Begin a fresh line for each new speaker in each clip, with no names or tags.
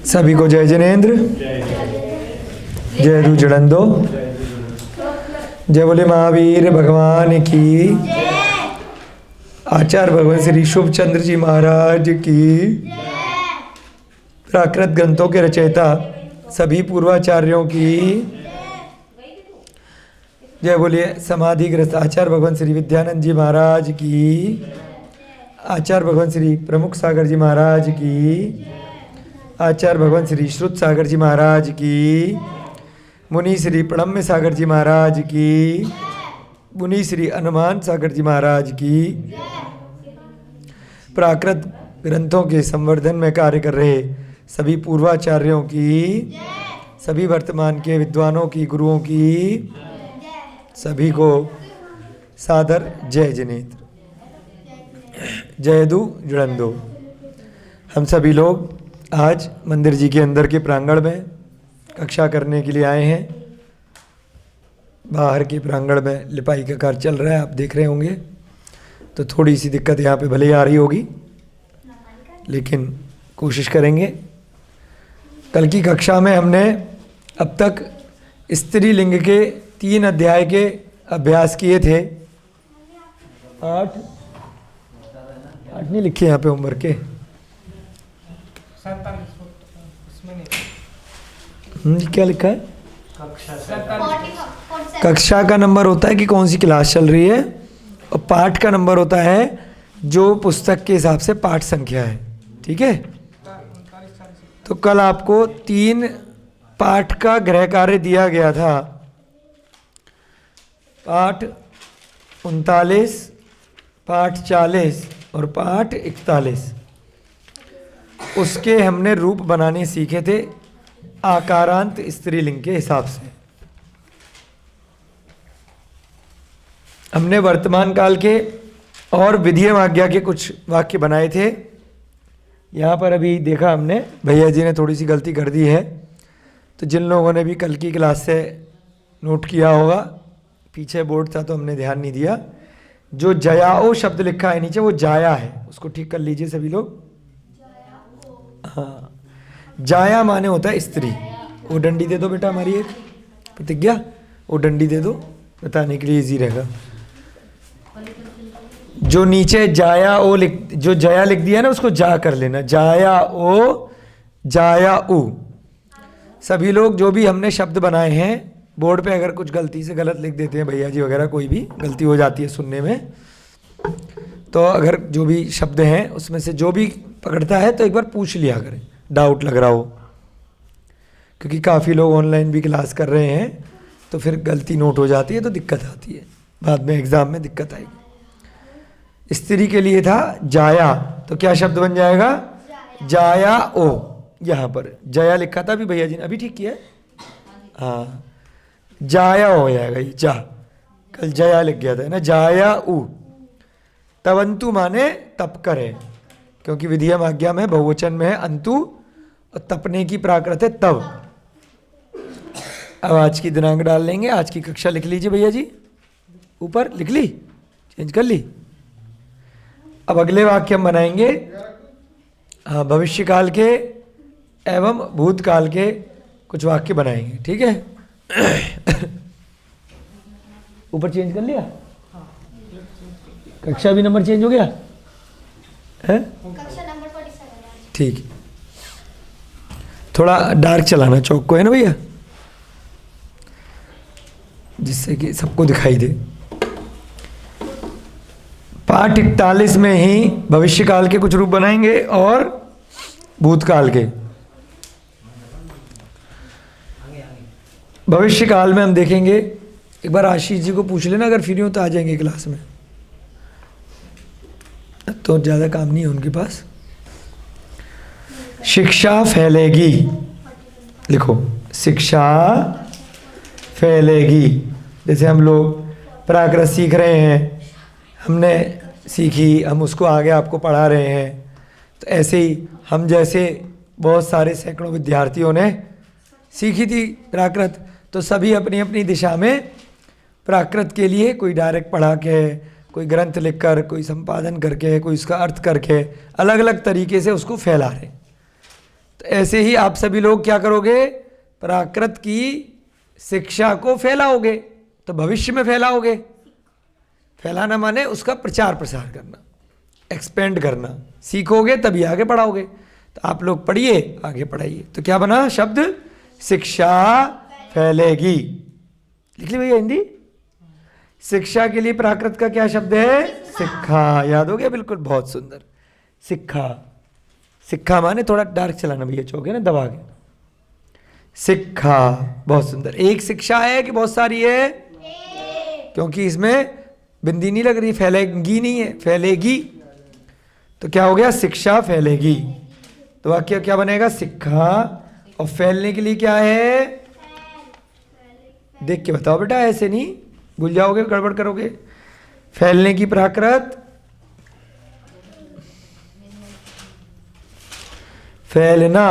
सभी को जय जिनेन्द्र, जय दू जड़ंदो, जय बोले महावीर भगवान की, आचार्य भगवान श्री शुभ चंद्र जी महाराज की, प्राकृत ग्रंथों के रचयिता सभी पूर्वाचार्यों की, जय बोलिए समाधिग्रस्त आचार्य भगवान श्री विद्यानंद जी महाराज की, आचार्य भगवान श्री प्रमुख सागर जी महाराज की, आचार्य भगवान श्री श्रुत सागर जी महाराज की, मुनि श्री प्रणम्य सागर जी महाराज की, मुनि श्री हनुमान सागर जी महाराज की, प्राकृत ग्रंथों के संवर्धन में कार्य कर रहे सभी पूर्वाचार्यों की, सभी वर्तमान के विद्वानों की, गुरुओं की, सभी को सादर जय जिनेन्द्र, जय दू जुड़ंदो। हम सभी लोग आज मंदिर जी के अंदर के प्रांगण में कक्षा करने के लिए आए हैं। बाहर के प्रांगण में लिपाई का कार्य चल रहा है, आप देख रहे होंगे, तो थोड़ी सी दिक्कत यहाँ पे भले ही आ रही होगी, लेकिन कोशिश करेंगे। कल की कक्षा में हमने अब तक स्त्रीलिंग के 3 अध्याय के अभ्यास किए थे। 8 नहीं लिखे यहाँ पे उम्र के, क्या लिखा है? कक्षा का नंबर होता है कि कौन सी क्लास चल रही है, और पाठ का नंबर होता है जो पुस्तक के हिसाब से पाठ संख्या है। ठीक है, तो कल आपको 3 पाठ का गृह कार्य दिया गया था। पाठ 39, पाठ 40 और पाठ 41, उसके हमने रूप बनाने सीखे थे आकारांत स्त्रीलिंग के हिसाब से। हमने वर्तमान काल के और विधेय आज्ञा के कुछ वाक्य बनाए थे। यहाँ पर अभी देखा हमने, भैया जी ने थोड़ी सी गलती कर दी है, तो जिन लोगों ने भी कल की क्लास से नोट किया होगा, पीछे बोर्ड था तो हमने ध्यान नहीं दिया। जो जयाओ शब्द लिखा है नीचे, वो जाया है, उसको ठीक कर लीजिए सभी लोग। हाँ, जाया माने होता है स्त्री। वो डंडी दे दो बेटा हमारी एक प्रतिज्ञा, वो डंडी दे दो, बताने के लिए इजी रहेगा। जो नीचे जाया ओ लिख, जो जया लिख दिया ना, उसको जा कर लेना, जाया ओ, जाया उ। सभी लोग जो भी हमने शब्द बनाए हैं, बोर्ड पे अगर कुछ गलती से गलत लिख देते हैं भैया जी वगैरह, कोई भी गलती हो जाती है सुनने में, तो अगर जो भी शब्द हैं उसमें से जो भी पकड़ता है तो एक बार पूछ लिया करें, डाउट लग रहा हो, क्योंकि काफ़ी लोग ऑनलाइन भी क्लास कर रहे हैं, तो फिर गलती नोट हो जाती है तो दिक्कत आती है, बाद में एग्ज़ाम में दिक्कत आएगी। स्त्री के लिए था जाया, तो क्या शब्द बन जाएगा? जाया ओ। यहाँ पर जया लिखा था अभी भैया जी ने, अभी ठीक किया है, हाँ, जाया हो जाएगा ये, जा, कल जया लिख गया था ना, जाया उ। तवंतु माने तप करे, क्योंकि विधेय आज्ञा में बहुवचन में है अंतु, और तपने की प्राकृत है तव। अब आज की दिनांक डाल लेंगे, आज की कक्षा लिख लीजिए भैया जी, ऊपर लिख ली, चेंज कर ली। अब अगले वाक्य हम बनाएंगे, हाँ, भविष्य काल के एवं भूतकाल के कुछ वाक्य बनाएंगे। ठीक है, ऊपर चेंज कर लिया, कक्षा भी नंबर चेंज हो गया है, कक्षा नंबर 47। ठीक, थोड़ा डार्क चलाना चौक को, है ना भैया, जिससे कि सबको दिखाई दे। पाठ 41 में ही भविष्य काल के कुछ रूप बनाएंगे और भूतकाल के। भविष्य काल में हम देखेंगे, एक बार आशीष जी को पूछ लेना, अगर फ्री हो तो आ जाएंगे क्लास में, तो ज़्यादा काम नहीं है उनके पास। शिक्षा फैलेगी, लिखो, शिक्षा फैलेगी। जैसे हम लोग प्राकृत सीख रहे हैं, हमने सीखी, हम उसको आगे आपको पढ़ा रहे हैं, तो ऐसे ही हम जैसे बहुत सारे सैकड़ों विद्यार्थियों ने सीखी थी प्राकृत, तो सभी अपनी अपनी दिशा में प्राकृत के लिए, कोई डायरेक्ट पढ़ा के, कोई ग्रंथ लिखकर, कोई संपादन करके, कोई उसका अर्थ करके, अलग अलग तरीके से उसको फैला रहे। तो ऐसे ही आप सभी लोग क्या करोगे, प्राकृत की शिक्षा को फैलाओगे, तो भविष्य में फैलाओगे। फैलाना माने उसका प्रचार प्रसार करना, एक्सपेंड करना। सीखोगे तभी आगे पढ़ाओगे। तो आप लोग पढ़िए, आगे पढ़ाइए। तो क्या बना शब्द, शिक्षा फैलेगी। लिख ली भैया हिंदी। शिक्षा के लिए प्राकृत का क्या शब्द है, शिक्षा। याद हो गया, बिल्कुल, बहुत सुंदर। शिक्षा, शिक्षा माने थोड़ा डार्क चलाना भैया, चौक है ना, दबा के। शिक्षा, बहुत सुंदर। एक शिक्षा है कि बहुत सारी है, क्योंकि इसमें बिंदी नहीं लग रही, फैलेगी नहीं है, फैलेगी। तो क्या हो गया, शिक्षा फैलेगी। तो वाक्य क्या बनेगा, शिक्षा। और फैलने के लिए क्या है, देख के बताओ बेटा, ऐसे नहीं भूल जाओगे, गड़बड़ करोगे। फैलने की प्राकृत, फैलना।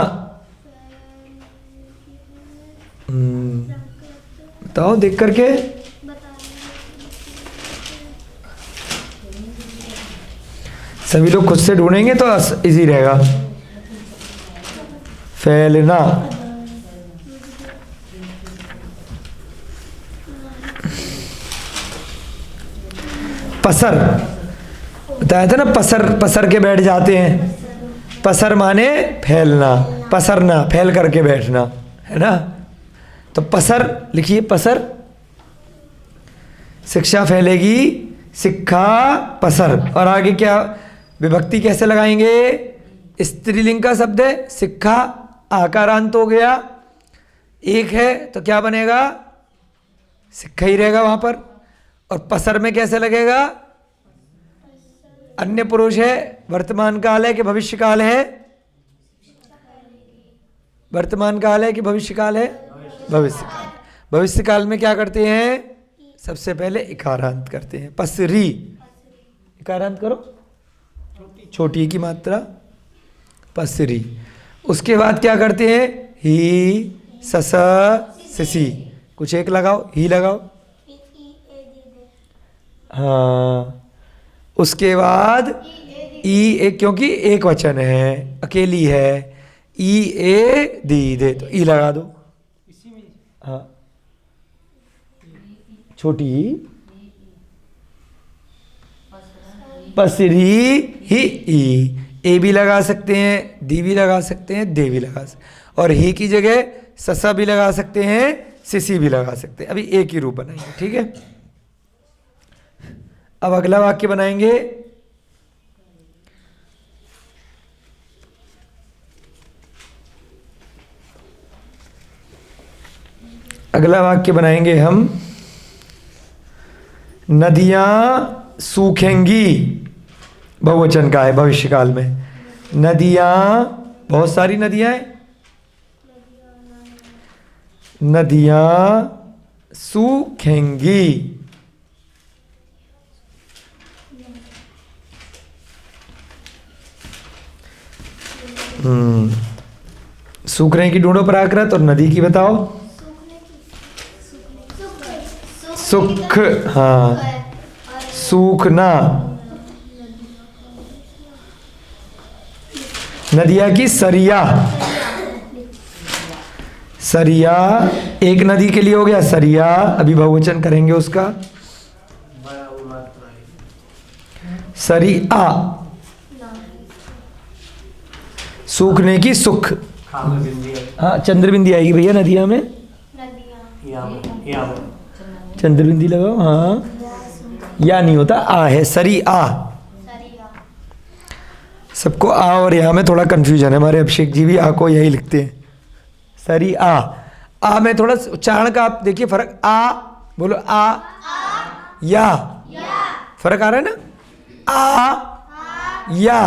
बताओ देख करके। सभी लोग खुद से ढूंढेंगे तो इजी रहेगा। फैलना, पसर। बताया था ना, पसर, पसर के बैठ जाते हैं। पसर माने फैलना, पसरना, फैल करके बैठना, है ना। तो पसर लिखिए, पसर। शिक्षा फैलेगी, शिक्षा पसर। और आगे क्या विभक्ति कैसे लगाएंगे, स्त्रीलिंग का शब्द है, शिक्षा आकारांत हो गया, एक है तो क्या बनेगा, शिक्षा ही रहेगा वहां पर। और पसर में कैसे लगेगा, अन्य पुरुष है, वर्तमान काल है कि भविष्य काल है, वर्तमान काल है कि भविष्य काल है, भविष्य काल। भविष्य काल में क्या करते हैं, सबसे पहले इकारांत करते हैं, पसरी। इकारांत करो, छोटी की मात्रा, पसरी। उसके बाद क्या करते हैं, ही, सस, सिसी। कुछ एक लगाओ, ही लगाओ। हाँ, उसके बाद ई, एक, क्योंकि एक वचन है, अकेली है, ई ए दी दे, तो ई लगा दो। हाँ, छोटी पसरी ही, ई। ए भी लगा सकते हैं, दी भी लगा सकते हैं, दे भी लगा सकते हैं, और ही की जगह ससा भी लगा सकते हैं, सिसी भी लगा सकते हैं। अभी एक ही रूप बनाएंगे, ठीक है। अब अगला वाक्य बनाएंगे। अगला वाक्य बनाएंगे हम, नदियां सूखेंगी। बहुवचन का है, भविष्य काल में। नदियां, बहुत सारी नदियां हैं, नदियां सूखेंगी। सूखने की ढूंढो प्राकृत, और नदी की बताओ, सुख। हाँ, सूखना। नदिया की सरिया, सरिया एक नदी के लिए हो गया, सरिया। अभी बहुवचन करेंगे उसका, सरिया। सूखने की सुख। हाँ, चंद्रबिंदी आएगी भैया नदिया में, चंद्रबिंदी लगाओ। हाँ, या नहीं होता, आ है, सरी आ। सबको आ और यहाँ में थोड़ा कंफ्यूजन है, हमारे अभिषेक जी भी आ को यही लिखते हैं, सरी आ। आ में थोड़ा उच्चारण का आप देखिए फर्क, आ बोलो, आ या, फर्क आ रहा है ना, आ या,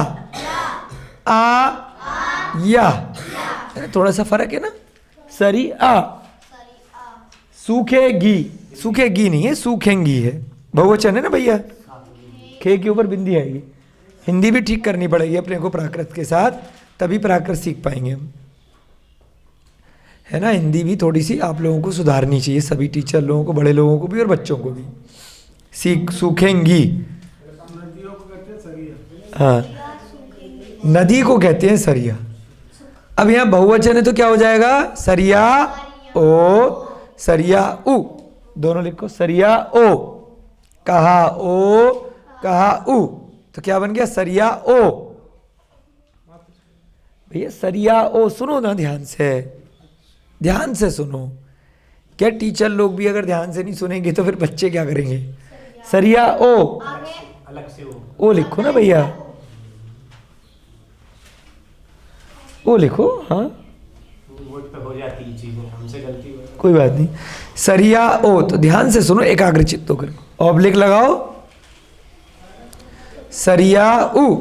आ या, थोड़ा सा फर्क है ना। सरी आ, सूखेगी, सूखेगी नहीं है, सूखेंगी है, बहुवचन है ना भैया, खे के ऊपर बिंदी आएगी। हिंदी भी ठीक करनी पड़ेगी अपने को प्राकृत के साथ, तभी प्राकृत सीख पाएंगे हम, है ना। हिंदी भी थोड़ी सी आप लोगों को सुधारनी चाहिए, सभी टीचर लोगों को, बड़े लोगों को भी और बच्चों को भी। सूखेंगी, हाँ, नदी को कहते हैं सरिया। अब यहाँ बहुवचन है तो क्या हो जाएगा, सरिया ओ, सरिया उ, दोनों लिखो, सरिया ओ, कहा ओ, कहा उ, तो क्या बन गया, सरिया ओ। भैया सरिया ओ सुनो ना, ध्यान से, ध्यान से सुनो। क्या टीचर लोग भी अगर ध्यान से नहीं सुनेंगे तो फिर बच्चे क्या करेंगे। सरिया ओ,
अलग से
ओ लिखो ना भैया, ओ लिखो, हाँ
वर्ड पे हो जाती है चीजें, हमसे गलती हो,
कोई बात नहीं। सरिया ओ, तो ध्यान से सुनो, एकाग्रचित्त होकर, ऑब्लिक लगाओ, सरिया उ,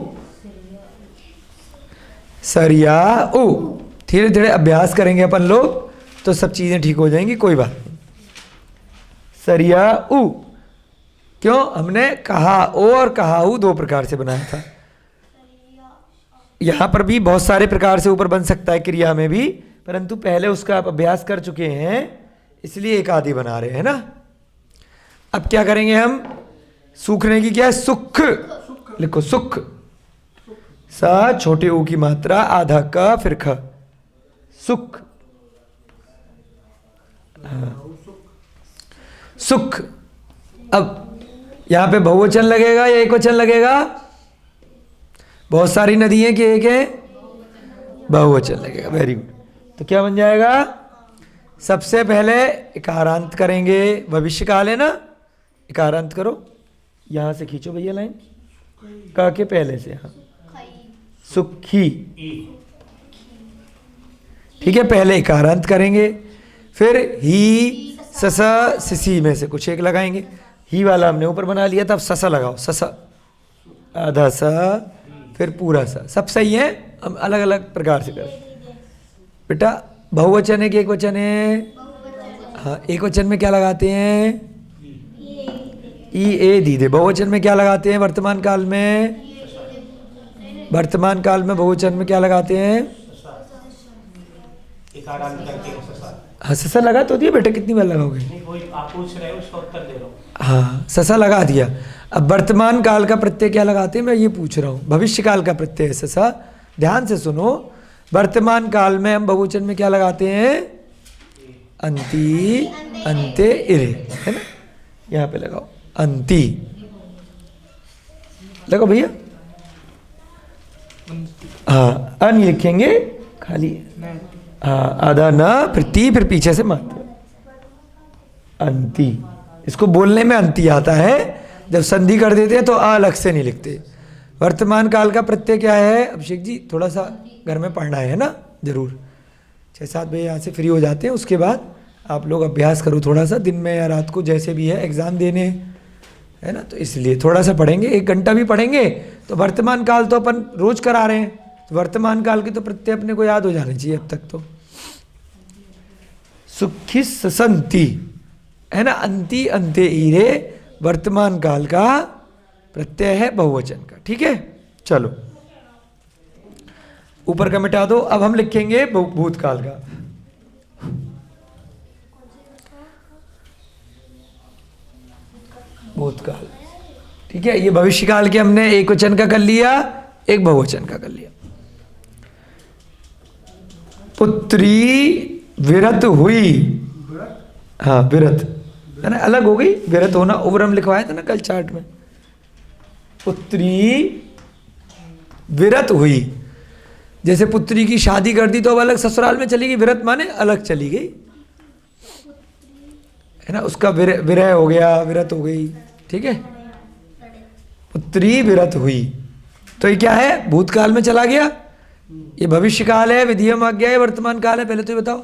सरिया उ। धीरे धीरे अभ्यास करेंगे अपन लोग तो सब चीजें ठीक हो जाएंगी, कोई बात नहीं। सरिया उ, क्यों, हमने कहा ओ और कहा उ दो प्रकार से बनाया था। यहां पर भी बहुत सारे प्रकार से ऊपर बन सकता है क्रिया में भी, परंतु पहले उसका आप अभ्यास कर चुके हैं इसलिए एक आदि बना रहे हैं ना। अब क्या करेंगे हम, सूखने की क्या है, सुख लिखो, सुख, सा छोटे ऊ की मात्रा, आधा का फिर ख, सुख, हाँ सुख। अब यहां पे बहुवचन लगेगा या एक वचन लगेगा, बहुत सारी नदी है कि एक है, बहुवचन लगेगा, वेरी गुड। तो क्या बन जाएगा, सबसे पहले इकारांत करेंगे, भविष्य काल है ना, इकारांत करो, यहां से खींचो भैया लाइन, का के पहले से, हाँ सुखी, ठीक है, पहले इकारांत करेंगे, फिर ही ससा सिसी में से कुछ एक लगाएंगे, ही वाला हमने ऊपर बना लिया था, अब ससा लगाओ, ससा, आधा सा, फिर पूरा सा, सब सही है, हम अलग अलग प्रकार से करें। बेटा बहुवचन है कि एक वचन है, हाँ एक वचन में क्या लगाते हैं, ई ए दीदे, बहुवचन में क्या लगाते हैं, वर्तमान काल में, वर्तमान काल में बहुवचन में क्या लगाते हैं,
इकारांत करके ससा।
हाँ ससा लगा तो दिया बेटा, कितनी बार लगाओगे,
नहीं वही आप पूछ रहे हो, उसका उत्तर दे रहा हूँ।
हाँ ससा लगा दिया। अब वर्तमान काल का प्रत्यय क्या लगाते हैं, मैं ये पूछ रहा हूँ, भविष्य काल का प्रत्यय है ससा, ध्यान से सुनो। वर्तमान काल में हम बहुवचन में क्या लगाते हैं, अंति, अंते इरे, है ना, यहाँ पे लगाओ अंति, लगाओ भैया, हाँ अन लिखेंगे खाली, हाँ आधा न, फिर ती, फिर पीछे से मात्रा, अंति। इसको बोलने में अंति आता है, जब संधि कर देते हैं तो आ अलग से नहीं लिखते। वर्तमान काल का प्रत्यय क्या है, अभिषेक जी थोड़ा सा घर में पढ़ना है ना, जरूर 6-7 बजे यहाँ से फ्री हो जाते हैं, उसके बाद आप लोग अभ्यास करो थोड़ा सा, दिन में या रात को जैसे भी है, एग्जाम देने है ना, तो इसलिए थोड़ा सा पढ़ेंगे, 1 घंटा भी पढ़ेंगे तो वर्तमान काल तो अपन रोज करा रहे हैं, तो वर्तमान काल की तो प्रत्यय अपने को याद हो जाने चाहिए अब तक तो। सुखी ससंति है ना, अंति अंते ईरे वर्तमान काल का प्रत्यय है बहुवचन का, ठीक है। चलो ऊपर का मिटा दो, अब हम लिखेंगे भूतकाल का। भूतकाल, ठीक है, ये भविष्य काल के हमने एक वचन का कर लिया, एक बहुवचन का कर लिया। पुत्री विरत हुई, हाँ विरत है ना, अलग हो गई, विरत होना उवरम लिखवाया था ना कल चार्ट में। पुत्री विरत हुई, जैसे पुत्री की शादी कर दी तो अब अलग ससुराल में चली गई, विरत माने अलग चली गई है ना, उसका विरह हो गया, विरत हो गई, ठीक है। पुत्री विरत हुई, तो ये क्या है, भूतकाल में चला गया, ये भविष्य काल है, विधियम आज्ञा है, वर्तमान काल है, पहले तो ये बताओ।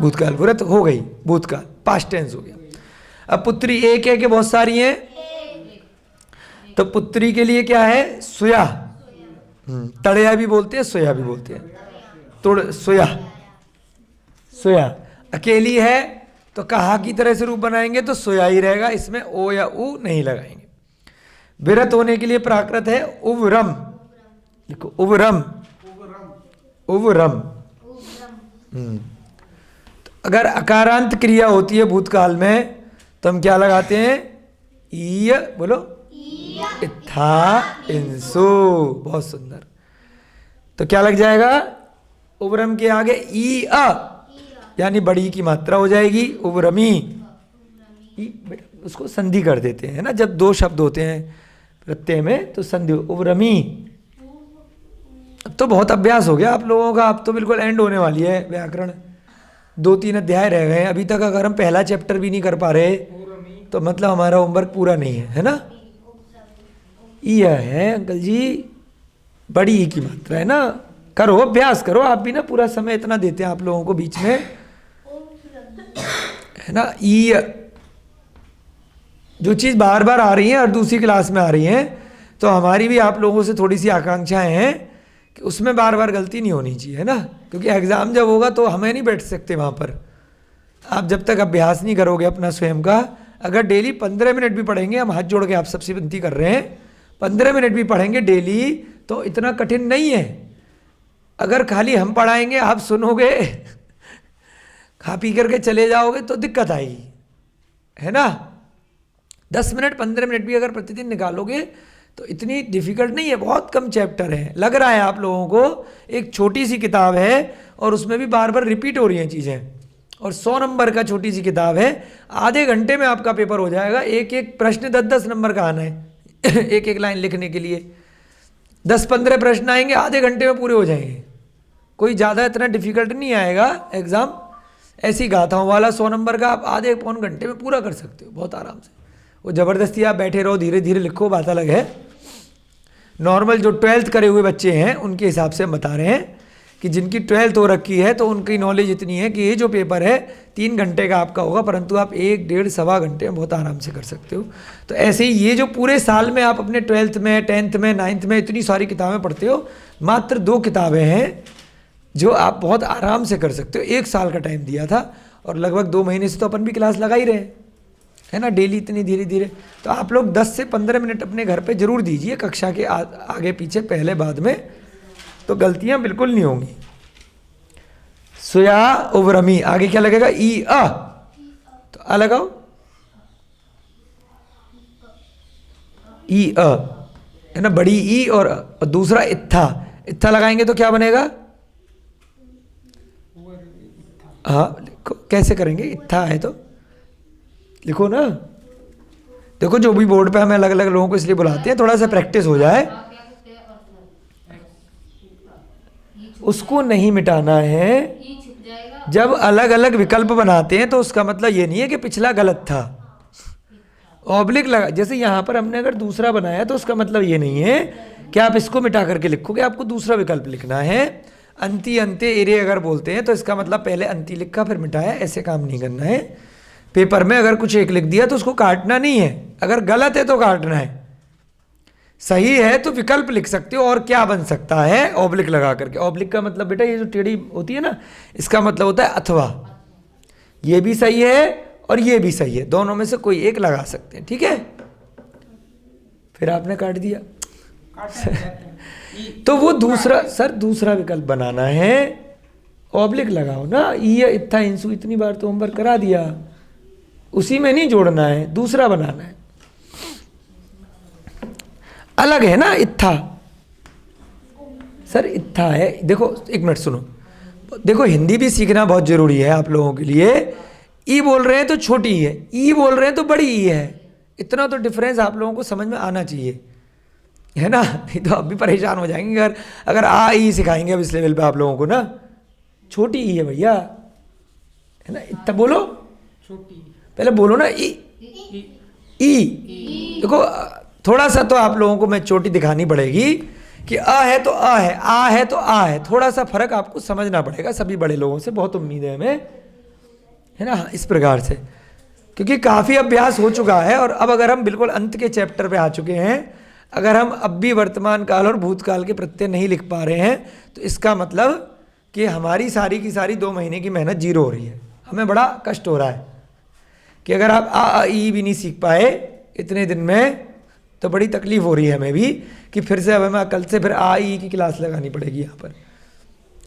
भूतकाल, विरत हो गई, भूतकाल पास्ट टेंस हो गया। अब पुत्री एक है कि बहुत सारी हैं, तो पुत्री के लिए क्या है, सुया, तड़या भी बोलते हैं, सोया भी बोलते हैं, तोड़ सोया, सोया। अकेली है तो कहा की तरह से रूप बनाएंगे तो सोया ही रहेगा, इसमें ओ या उ नहीं लगाएंगे। विरत होने के लिए प्राकृत है उवरम, लिखो उवरम, उवरम। तो अगर अकारांत क्रिया होती है भूतकाल में तो हम क्या लगाते हैं, ईय, बोलो इत्था इंसु, बहुत सुंदर। तो क्या लग जाएगा, उवरम के आगे ई अ यानी बड़ी की मात्रा हो जाएगी उवरमी। उसको संधि कर देते हैं ना, जब दो शब्द होते हैं प्रत्यय में तो संधि उवरमी। अब तो बहुत अभ्यास हो गया आप लोगों का, अब तो बिल्कुल एंड होने वाली है व्याकरण, 2-3 अध्याय रह गए हैं अभी तक। अगर हम पहला चैप्टर भी नहीं कर पा रहे तो मतलब हमारा होमवर्क पूरा नहीं है, है ना। यह है अंकल जी बड़ी ई की मात्रा है ना, करो अभ्यास करो आप भी ना, पूरा समय इतना देते हैं आप लोगों को बीच में, है ना। ई जो चीज़ बार बार आ रही है और दूसरी क्लास में आ रही है, तो हमारी भी आप लोगों से थोड़ी सी आकांक्षाएं हैं कि उसमें बार बार गलती नहीं होनी चाहिए, है ना। क्योंकि एग्ज़ाम जब होगा तो हमें नहीं बैठ सकते वहाँ पर, आप जब तक अभ्यास नहीं करोगे अपना स्वयं का। अगर डेली 15 मिनट भी पढ़ेंगे, हम हाथ जोड़ के आप सबसे विनती कर रहे हैं, 15 मिनट भी पढ़ेंगे डेली तो इतना कठिन नहीं है। अगर खाली हम पढ़ाएंगे आप सुनोगे खा पी करके चले जाओगे तो दिक्कत आएगी, है ना। 10 मिनट 15 मिनट भी अगर प्रतिदिन निकालोगे तो इतनी डिफिकल्ट नहीं है, बहुत कम चैप्टर है। लग रहा है आप लोगों को एक छोटी सी किताब है और उसमें भी बार बार रिपीट हो रही हैं चीज़ें, और 100 नंबर का छोटी सी किताब है, आधे घंटे में आपका पेपर हो जाएगा। एक एक प्रश्न 10-10 नंबर का आना है एक एक लाइन लिखने के लिए 10-15 प्रश्न आएंगे, आधे घंटे में पूरे हो जाएंगे। कोई ज़्यादा इतना डिफिकल्ट नहीं आएगा एग्ज़ाम। ऐसी गाथाओं वाला 100 नंबर का आप आधे पौन घंटे में पूरा कर सकते हो बहुत आराम से। वो ज़बरदस्ती आप बैठे रहो धीरे धीरे लिखो, बात अलग है। नॉर्मल जो 12th करे हुए बच्चे हैं उनके हिसाब से हम बता रहे हैं कि जिनकी 12th हो रखी है तो उनकी नॉलेज इतनी है कि ये जो पेपर है 3 घंटे का आपका होगा, परंतु आप 1-1.5-1.25 घंटे में बहुत आराम से कर सकते हो। तो ऐसे ही ये जो पूरे साल में आप अपने 12th में 10th में 9th में इतनी सारी किताबें पढ़ते हो, मात्र 2 किताबें हैं जो आप बहुत आराम से कर सकते हो। 1 साल का टाइम दिया था और लगभग 2 महीने से तो अपन भी क्लास लगा ही रहे हैं, है ना, डेली इतनी धीरे धीरे। तो आप लोग 10 से 15 मिनट अपने घर पे जरूर दीजिए कक्षा के आगे पीछे पहले बाद में, तो गलतियां बिल्कुल नहीं होंगी। सुया उवरमी आगे क्या लगेगा ई अ, तो अ लगाओ ई अ, है ना, बड़ी ई और दूसरा इत्था, इत्था लगाएंगे तो क्या बनेगा। हाँ लिखो, कैसे करेंगे, इत्था है तो लिखो ना। देखो जो भी बोर्ड पे हमें अलग अलग लोगों को इसलिए बुलाते हैं, थोड़ा सा प्रैक्टिस हो जाए, उसको नहीं मिटाना है। जब अलग अलग विकल्प बनाते हैं तो उसका मतलब ये नहीं है कि पिछला गलत था। ऑब्लिक लगा, जैसे यहाँ पर हमने अगर दूसरा बनाया तो उसका मतलब ये नहीं है कि आप इसको मिटा करके लिखोगे, आपको दूसरा विकल्प लिखना है। अंति अंत्य एरे अगर बोलते हैं तो इसका मतलब पहले अंति लिखा फिर मिटाया, ऐसे काम नहीं करना है। पेपर में अगर कुछ एक लिख दिया तो उसको काटना नहीं है, अगर गलत है तो काटना है, सही है तो विकल्प लिख सकते हो। और क्या बन सकता है ऑब्लिक लगा करके। ऑब्लिक का मतलब बेटा ये जो टेढ़ी होती है ना, इसका मतलब होता है अथवा, ये भी सही है और ये भी सही है, दोनों में से कोई एक लगा सकते हैं, ठीक है। फिर आपने काट दिया तो वो दूसरा सर दूसरा विकल्प बनाना है, ऑब्लिक लगाओ ना। ये इत्था इंसु इतनी बार तो होमवर्क करा दिया, उसी में नहीं जोड़ना है, दूसरा बनाना है। अलग है ना इत्था, सर इत्था है। देखो एक मिनट सुनो, देखो हिंदी भी सीखना बहुत जरूरी है आप लोगों के लिए। ई बोल रहे हैं तो छोटी ई है, ई बोल रहे हैं तो बड़ी ई है, इतना तो डिफरेंस आप लोगों को समझ में आना चाहिए, है ना। नहीं तो आप भी परेशान हो जाएंगे अगर आ ई सिखाएंगे अब इस लेवल पे आप लोगों को ना। छोटी ई है भैया, है ना। इतना बोलो, छोटी पहले बोलो ना ई ई। देखो थोड़ा सा तो आप लोगों को मैं चोटी दिखानी पड़ेगी कि आ है तो आ है, आ है तो आ है, थोड़ा सा फर्क आपको समझना पड़ेगा। सभी बड़े लोगों से बहुत उम्मीद है हमें, है ना, इस प्रकार से, क्योंकि काफ़ी अभ्यास हो चुका है। और अब अगर हम बिल्कुल अंत के चैप्टर पे आ चुके हैं, अगर हम अब भी वर्तमान काल और भूतकाल के प्रत्यय नहीं लिख पा रहे हैं तो इसका मतलब कि हमारी सारी की सारी 2 महीने की मेहनत जीरो हो रही है। हमें बड़ा कष्ट हो रहा है कि अगर आप आ ई भी नहीं सीख पाए इतने दिन में तो बड़ी तकलीफ हो रही है हमें भी कि फिर से अब हमें कल से फिर आ ई की क्लास लगानी पड़ेगी यहाँ पर,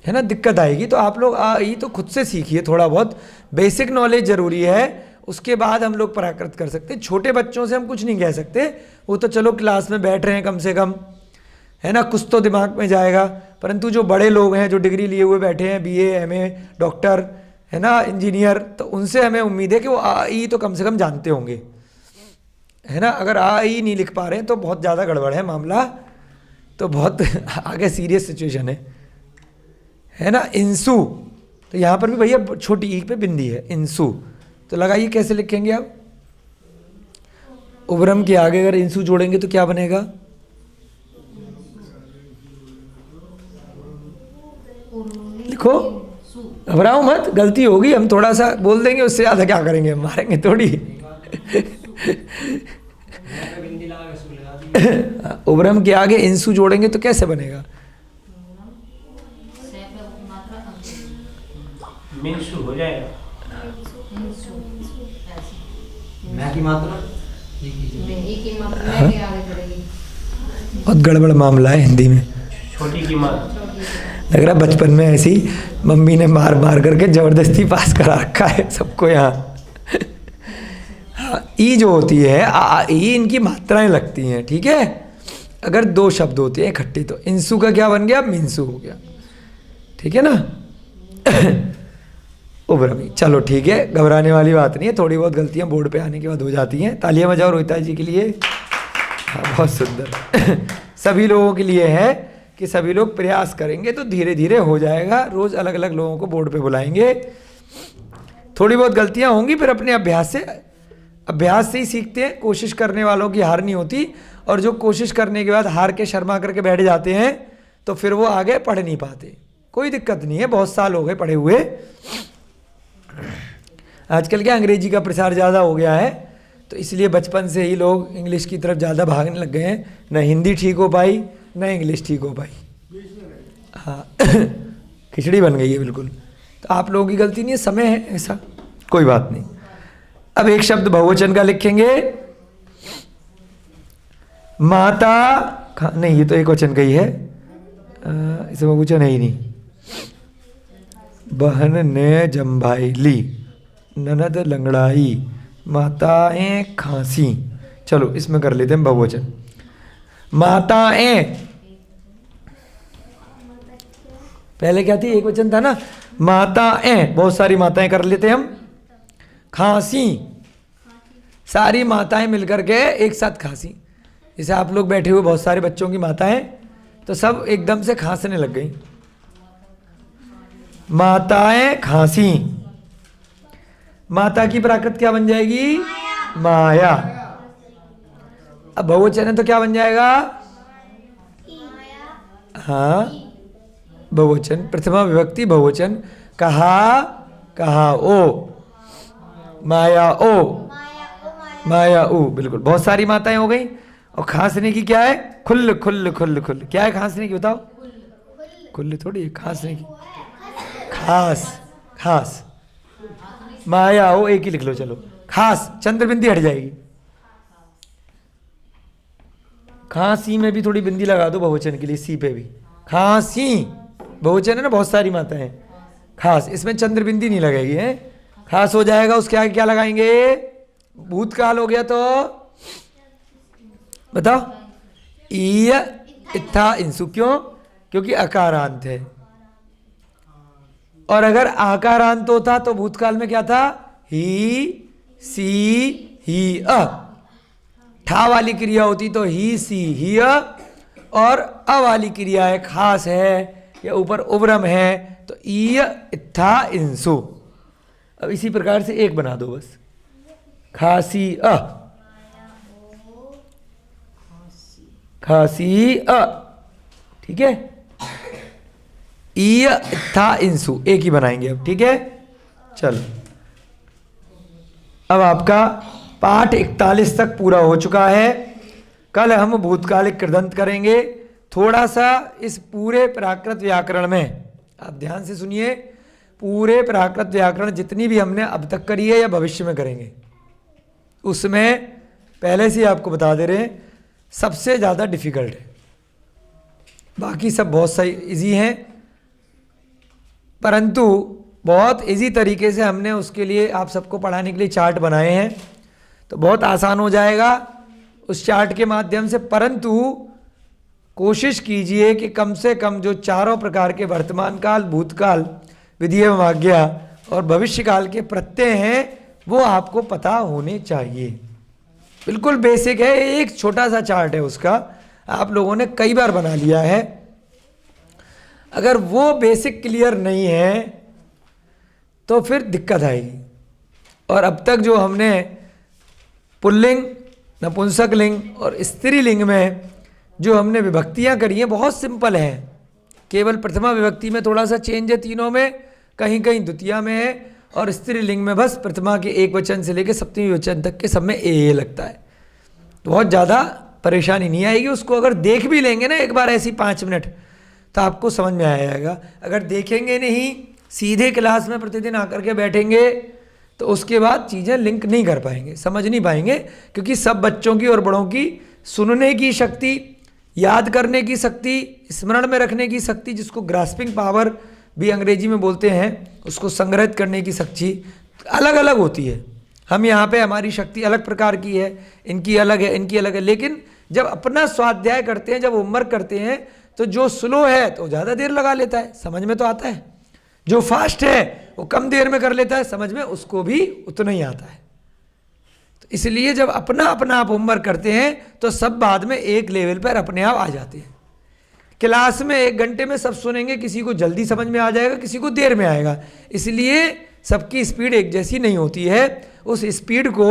है ना, दिक्कत आएगी। तो आप लोग आ ई तो खुद से सीखिए, थोड़ा बहुत बेसिक नॉलेज ज़रूरी है, उसके बाद हम लोग प्राकृत कर सकते हैं। छोटे बच्चों से हम कुछ नहीं कह सकते, वो तो चलो क्लास में बैठ रहे हैं कम से कम, है ना, कुछ तो दिमाग में जाएगा। परंतु जो बड़े लोग हैं, जो डिग्री लिए हुए बैठे हैं, बीए, एमए, डॉक्टर, है ना, इंजीनियर, तो उनसे हमें उम्मीद है कि वो आ ई तो कम से कम जानते होंगे, है ना। अगर आ ई नहीं लिख पा रहे हैं तो बहुत ज़्यादा गड़बड़ है मामला, तो बहुत आगे सीरियस सिचुएशन है ना। इंसु, तो यहाँ पर भी भैया छोटी ई पे बिंदी है, इंसु, तो लगाइए कैसे लिखेंगे आप। उब्रम के आगे अगर इंसु जोड़ेंगे तो क्या बनेगा? लिखो, घबराओ मत, गलती होगी, हम थोड़ा सा बोल देंगे, उससे ज़्यादा क्या करेंगे, हम मारेंगे थोड़ी। उब्रम के आगे इंसु जोड़ेंगे तो कैसे बनेगा?
मिनसु हो जाएगा।
मैं की मात्रा
बहुत गड़बड़ मामला है हिंदी में।
छोटी की मात्रा
लग रहा है बचपन में ऐसी मम्मी ने मार मार करके जबरदस्ती पास करा रखा है सबको यहाँ। हाँ, ई जो होती है आ ई, इनकी मात्राएं लगती हैं, ठीक है। अगर दो शब्द होते हैं इकट्ठे तो इंसु का क्या बन गया? मिंसु हो गया, ठीक है ना। उब्रमी, चलो ठीक है, घबराने वाली बात नहीं है, थोड़ी बहुत गलतियां बोर्ड पे आने के बाद हो जाती हैं। तालियां बजाओ रोहिता जी के लिए। हाँ, बहुत सुंदर। सभी लोगों के लिए है कि सभी लोग प्रयास करेंगे तो धीरे धीरे हो जाएगा। रोज़ अलग अलग लोगों को बोर्ड पे बुलाएंगे, थोड़ी बहुत गलतियां होंगी, फिर अपने अभ्यास से ही सीखते हैं। कोशिश करने वालों की हार नहीं होती, और जो कोशिश करने के बाद हार के शर्मा करके बैठ जाते हैं तो फिर वो आगे पढ़ नहीं पाते। कोई दिक्कत नहीं है, बहुत साल हो गए पढ़े हुए। आजकल क्या अंग्रेजी का प्रसार ज़्यादा हो गया है, तो इसलिए बचपन से ही लोग इंग्लिश की तरफ ज़्यादा भागने लग गए हैं। न हिंदी ठीक हो पाई, न इंग्लिश ठीक हो पाई। हाँ, खिचड़ी बन गई है बिल्कुल। तो आप लोगों की गलती नहीं है, समय है ऐसा, कोई बात नहीं। अब एक शब्द बहुवचन का लिखेंगे। माता नहीं, ये तो एक वचन का ही है, इसे बहुवचन है ही नहीं। बहन ने जम्भाई ली, ननद लंगड़ाई, माताएं खांसी। चलो इसमें कर लेते हैं बहुवचन। माताएं, पहले क्या थी? एक वचन था ना, माताएं, बहुत सारी माताएं कर लेते हैं हम। खांसी, सारी माताएं मिलकर के एक साथ खांसी। जैसे आप लोग बैठे हुए बहुत सारे बच्चों की माताएं, तो सब एकदम से खांसने लग गई। माताएं खांसी। माता की प्राकृत क्या बन जाएगी? माया। अब बहुवचन है तो क्या बन जाएगा? हाँ, बहुवचन, प्रथमा विभक्ति बहुवचन। कहा, कहा ओ, माया ओ, माया ओ, बिल्कुल। बहुत सारी माताएं हो गई। और खांसने की क्या है? खुल खुल खुल खुल। क्या है खांसने की बताओ? खुल थोड़ी है खांसने की, खास, खास। माया ओ, एक ही लिख लो चलो। खास, चंद्र बिंदी हट जाएगी। खांसी में भी थोड़ी बिंदी लगा दो बहुवचन के लिए, सी पे भी। खांसी बहुवचन है ना, बहुत सारी माताएं हैं। खास, इसमें चंद्र बिंदी नहीं लगेगी है, खास हो जाएगा। उसके आगे क्या लगाएंगे? भूतकाल हो गया तो बताओ। ईय इत्था इंसु, क्यों? क्योंकि अकारांत है। और अगर आकारांत होता तो भूतकाल में क्या था? ही, सी, ही, अ। ठा वाली क्रिया होती तो ही, सी, ही, अ। और अ वाली क्रिया है, खास है या ऊपर उब्रम है, तो ईय इत्था इंसु। अब इसी प्रकार से एक बना दो बस, खासी अ, खासी अ, ठीक है। ईय इत्था इंसु, एक ही बनाएंगे अब, ठीक है। चलो, अब आपका पाठ 41 तक पूरा हो चुका है। कल हम भूतकालिक कृदंत करेंगे। थोड़ा सा इस पूरे प्राकृत व्याकरण में आप ध्यान से सुनिए। पूरे प्राकृत व्याकरण जितनी भी हमने अब तक करी है या भविष्य में करेंगे, उसमें पहले से ही आपको बता दे रहे हैं सबसे ज़्यादा डिफिकल्ट है। बाकी सब बहुत सही इजी हैं, परंतु बहुत इजी तरीके से हमने उसके लिए आप सबको पढ़ाने के लिए चार्ट बनाए हैं, तो बहुत आसान हो जाएगा उस चार्ट के माध्यम से। परंतु कोशिश कीजिए कि कम से कम जो चारों प्रकार के वर्तमान काल, भूतकाल, विधि एवं आज्ञा और भविष्य काल के प्रत्यय हैं वो आपको पता होने चाहिए। बिल्कुल बेसिक है, एक छोटा सा चार्ट है उसका, आप लोगों ने कई बार बना लिया है। अगर वो बेसिक क्लियर नहीं है तो फिर दिक्कत आएगी। और अब तक जो हमने पुल्लिंग, नपुंसक लिंग और स्त्रीलिंग में जो हमने विभक्तियां करी हैं बहुत सिंपल है, केवल प्रथमा विभक्ति में थोड़ा सा चेंज है, तीनों में कहीं कहीं द्वितीया में है, और स्त्रीलिंग में बस प्रथमा के एक वचन से लेकर सप्तमी वचन तक के सब में ए लगता है। तो बहुत ज़्यादा परेशानी नहीं आएगी, उसको अगर देख भी लेंगे ना एक बार ऐसी 5 मिनट तो आपको समझ में आ जाएगा। अगर देखेंगे नहीं, सीधे क्लास में प्रतिदिन आकर के बैठेंगे तो उसके बाद चीज़ें लिंक नहीं कर पाएंगे, समझ नहीं पाएंगे, क्योंकि सब बच्चों की और बड़ों की सुनने की शक्ति, याद करने की शक्ति, स्मरण में रखने की शक्ति, जिसको ग्रास्पिंग पावर भी अंग्रेजी में बोलते हैं, उसको संग्रहित करने की शक्ति अलग अलग होती है। हम यहाँ पे हमारी शक्ति अलग प्रकार की है, इनकी अलग है, इनकी अलग है। लेकिन जब अपना स्वाध्याय करते हैं, जब होमवर्क करते हैं, तो जो स्लो है तो ज़्यादा देर लगा लेता है, समझ में तो आता है। जो फास्ट है वो कम देर में कर लेता है, समझ में उसको भी उतना ही आता है। तो इसलिए जब अपना अपना आप होमवर्क करते हैं तो सब बाद में एक लेवल पर अपने आप आ जाते हैं। क्लास में 1 घंटे में सब सुनेंगे, किसी को जल्दी समझ में आ जाएगा, किसी को देर में आएगा। इसलिए सबकी स्पीड एक जैसी नहीं होती है। उस स्पीड को,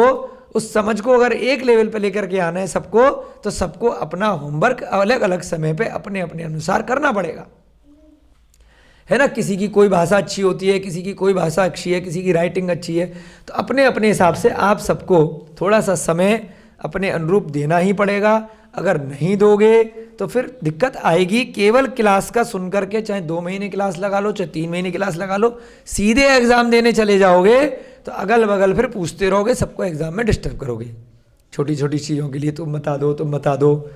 उस समझ को अगर एक लेवल पर लेकर के आना है सबको, तो सबको अपना होमवर्क अलग अलग समय पे अपने अपने अनुसार करना पड़ेगा, है ना। किसी की कोई भाषा अच्छी होती है, किसी की कोई भाषा अच्छी है, किसी की राइटिंग अच्छी है, तो अपने अपने हिसाब से आप सबको थोड़ा सा समय अपने अनुरूप देना ही पड़ेगा। अगर नहीं दोगे तो फिर दिक्कत आएगी। केवल क्लास का सुन करके, चाहे 2 महीने क्लास लगा लो, चाहे 3 महीने क्लास लगा लो, सीधे एग्जाम देने चले जाओगे तो अगल बगल फिर पूछते रहोगे, सबको एग्जाम में डिस्टर्ब करोगे। छोटी छोटी चीज़ों के लिए तुम बता दो, तुम बता दो,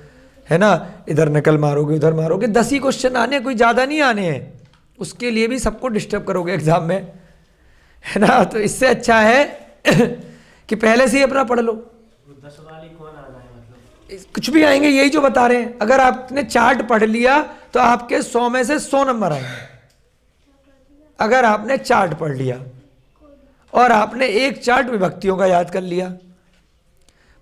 है ना। इधर नकल मारोगे, उधर मारोगे, 10 ही क्वेश्चन आने, कोई ज़्यादा नहीं आने हैं, उसके लिए भी सबको डिस्टर्ब करोगे एग्जाम में, है ना। तो इससे अच्छा है कि पहले से ही अपना पढ़ लो।
10 वाली कौन आना है, मतलब
कुछ भी आएंगे, यही जो बता रहे हैं। अगर आपने चार्ट पढ़ लिया तो आपके 100 में से 100 नंबर आएंगे। अगर आपने चार्ट पढ़ लिया और आपने एक चार्ट विभक्तियों का याद कर लिया,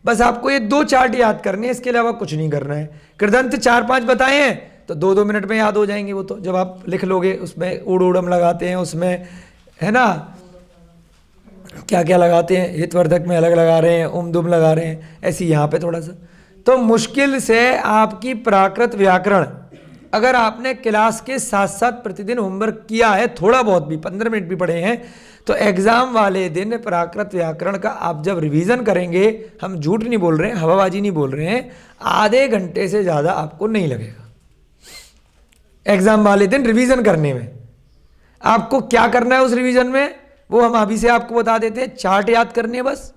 बस आपको ये 2 चार्ट याद करने हैं, इसके अलावा कुछ नहीं करना है। कृदंत 4-5 बताए हैं तो 2-2 मिनट में याद हो जाएंगे वो, तो जब आप लिख लोगे। उसमें उड़ उड़म लगाते हैं, उसमें, है ना, क्या क्या लगाते हैं, हितवर्धक में अलग लगा रहे हैं, दुम लगा रहे हैं, ऐसे यहाँ पे थोड़ा सा। तो मुश्किल से आपकी प्राकृत व्याकरण, अगर आपने क्लास के साथ साथ प्रतिदिन होमवर्क किया है, थोड़ा बहुत भी, 15 मिनट भी पढ़े हैं, तो एग्जाम वाले दिन प्राकृत व्याकरण का आप जब रिवीजन करेंगे, हम झूठ नहीं बोल रहे हैं, हवाबाजी नहीं बोल रहे हैं, आधे घंटे से ज़्यादा आपको नहीं लगेगा एग्जाम वाले दिन रिवीजन करने में। आपको क्या करना है उस रिवीजन में, वो हम अभी से आपको बता देते हैं। चार्ट याद करने हैं बस,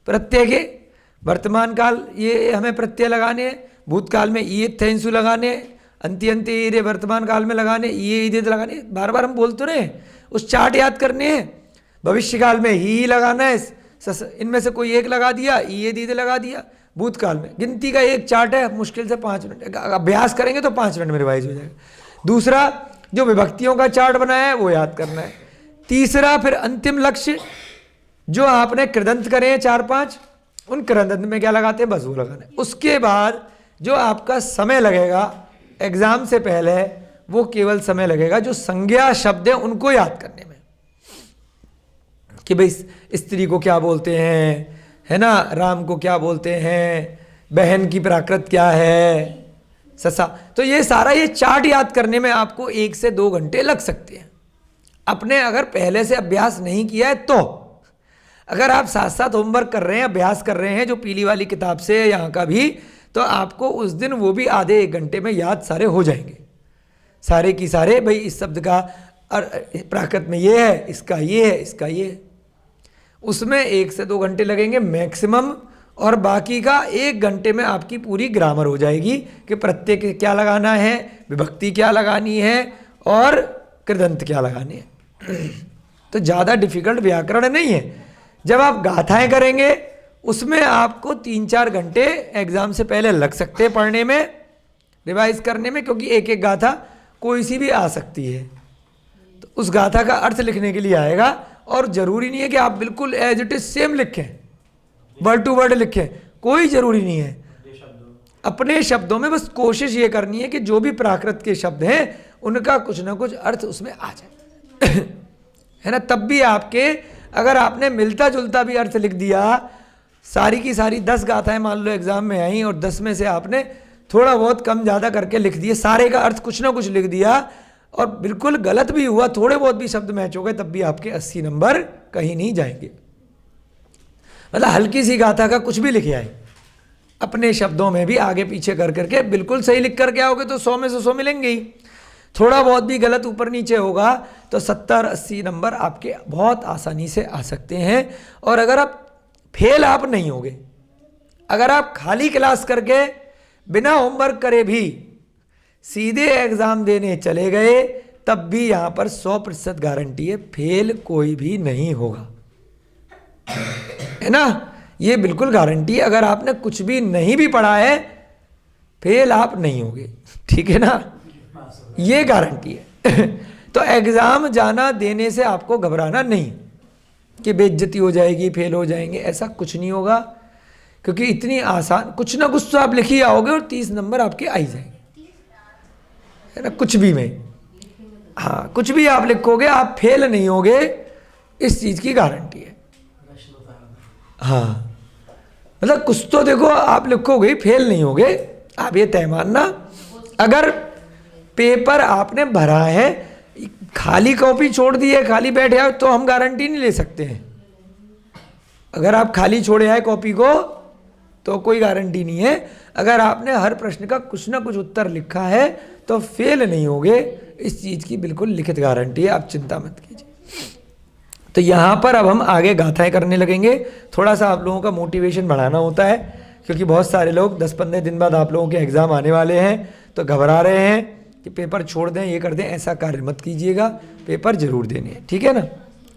प्रत्यय के वर्तमान काल ये हमें प्रत्यय लगाने हैं, भूतकाल में ये थेंसु लगाने, अंति अंति ये वर्तमान काल में लगाने, ये लगाने, बार बार हम बोलते रहे, उस चार्ट याद करने हैं। भविष्य काल में ही लगाना है, इनमें से कोई एक लगा दिया, ये दीदे लगा दिया। भूतकाल में गिनती का एक चार्ट है, मुश्किल से 5 मिनट अभ्यास करेंगे तो 5 मिनट में रिवाइज हो जाएगा। दूसरा, जो विभक्तियों का चार्ट बनाया है वो याद करना है। तीसरा, फिर अंतिम लक्ष्य, जो आपने कृदंत करे हैं 4-5, उन कृदंत में क्या लगाते हैं बस वो लगाना है। उसके बाद जो आपका समय लगेगा एग्जाम से पहले, वो केवल समय लगेगा जो संज्ञा शब्द है उनको याद करने में, कि भाई स्त्री को क्या बोलते हैं, है ना, राम को क्या बोलते हैं, बहन की प्राकृत क्या है, ससा। तो ये सारा ये चार्ट याद करने में आपको 1 से 2 घंटे लग सकते हैं। अपने अगर पहले से अभ्यास नहीं किया है तो, अगर आप साथ साथ होमवर्क कर रहे हैं, अभ्यास कर रहे हैं, जो पीली वाली किताब से यहाँ का भी, तो आपको उस दिन वो भी आधे 1 घंटे में याद सारे हो जाएंगे, सारे की सारे। भाई इस शब्द का प्राकृत में ये है, इसका ये है, इसका ये है। उसमें 1 से 2 घंटे लगेंगे मैक्सिमम, और बाकी का 1 घंटे में आपकी पूरी ग्रामर हो जाएगी कि प्रत्यय क्या लगाना है, विभक्ति क्या लगानी है और कृदंत क्या लगानी है। तो ज़्यादा डिफिकल्ट व्याकरण नहीं है। जब आप गाथाएं करेंगे उसमें आपको 3-4 घंटे एग्जाम से पहले लग सकते हैं पढ़ने में, रिवाइज करने में, क्योंकि एक एक गाथा कोई सी भी आ सकती है। तो उस गाथा का अर्थ लिखने के लिए आएगा, और जरूरी नहीं है कि आप बिल्कुल एज इट इज सेम लिखें, वर्ड टू वर्ड लिखें, कोई जरूरी नहीं है। अपने शब्दों में बस कोशिश ये करनी है कि जो भी प्राकृत के शब्द हैं उनका कुछ ना कुछ अर्थ उसमें आ जाए है ना। तब भी आपके, अगर आपने मिलता जुलता भी अर्थ लिख दिया, सारी की सारी 10 गाथाएं मान लो एग्जाम में आई और 10 में से आपने थोड़ा बहुत कम ज़्यादा करके लिख दिए, सारे का अर्थ कुछ ना कुछ लिख दिया और बिल्कुल गलत भी हुआ, थोड़े बहुत भी शब्द मैच हो गए, तब भी आपके 80 नंबर कहीं नहीं जाएंगे। मतलब हल्की सी गाथा का कुछ भी लिखे आए, अपने शब्दों में भी आगे पीछे कर करके बिल्कुल सही लिख करके आओगे तो 100 में से 100 मिलेंगे ही। थोड़ा बहुत भी गलत ऊपर नीचे होगा तो 70-80 नंबर आपके बहुत आसानी से आ सकते हैं। और अगर आप फेल आप नहीं होगे, अगर आप खाली क्लास करके बिना होमवर्क करे भी सीधे एग्जाम देने चले गए, तब भी यहां पर 100% गारंटी है, फेल कोई भी नहीं होगा, है ना। ये बिल्कुल गारंटी है। अगर आपने कुछ भी नहीं भी पढ़ा है, फेल आप नहीं होगे, ठीक है ना, ये गारंटी है तो एग्जाम जाना देने से आपको घबराना नहीं कि बेइज्जती हो जाएगी, फेल हो जाएंगे, ऐसा कुछ नहीं होगा, क्योंकि इतनी आसान, कुछ ना कुछ तो आप लिख ही आओगे और 30 नंबर आपके आ ही जाएंगे, है ना, कुछ भी में। हाँ, कुछ भी आप लिखोगे आप फेल नहीं होगे, इस चीज की गारंटी है। हाँ, मतलब कुछ तो देखो आप लिखोगे, फेल नहीं होगे, आप ये तय मानना। अगर पेपर आपने भरा है, खाली कॉपी छोड़ दी है, खाली बैठे आए, तो हम गारंटी नहीं ले सकते हैं। अगर आप खाली छोड़े आए कॉपी को तो कोई गारंटी नहीं है। अगर आपने हर प्रश्न का कुछ ना कुछ उत्तर लिखा है तो फेल नहीं होगे, इस चीज की बिल्कुल लिखित गारंटी है, आप चिंता मत कीजिए। तो यहाँ पर अब हम आगे गाथाएं करने लगेंगे। थोड़ा सा आप लोगों का मोटिवेशन बढ़ाना होता है, क्योंकि बहुत सारे लोग 10-15 दिन बाद आप लोगों के एग्ज़ाम आने वाले हैं, तो घबरा रहे हैं कि पेपर छोड़ दें, ये कर दें। ऐसा कार्य मत कीजिएगा, पेपर जरूर देने हैं, ठीक है ना।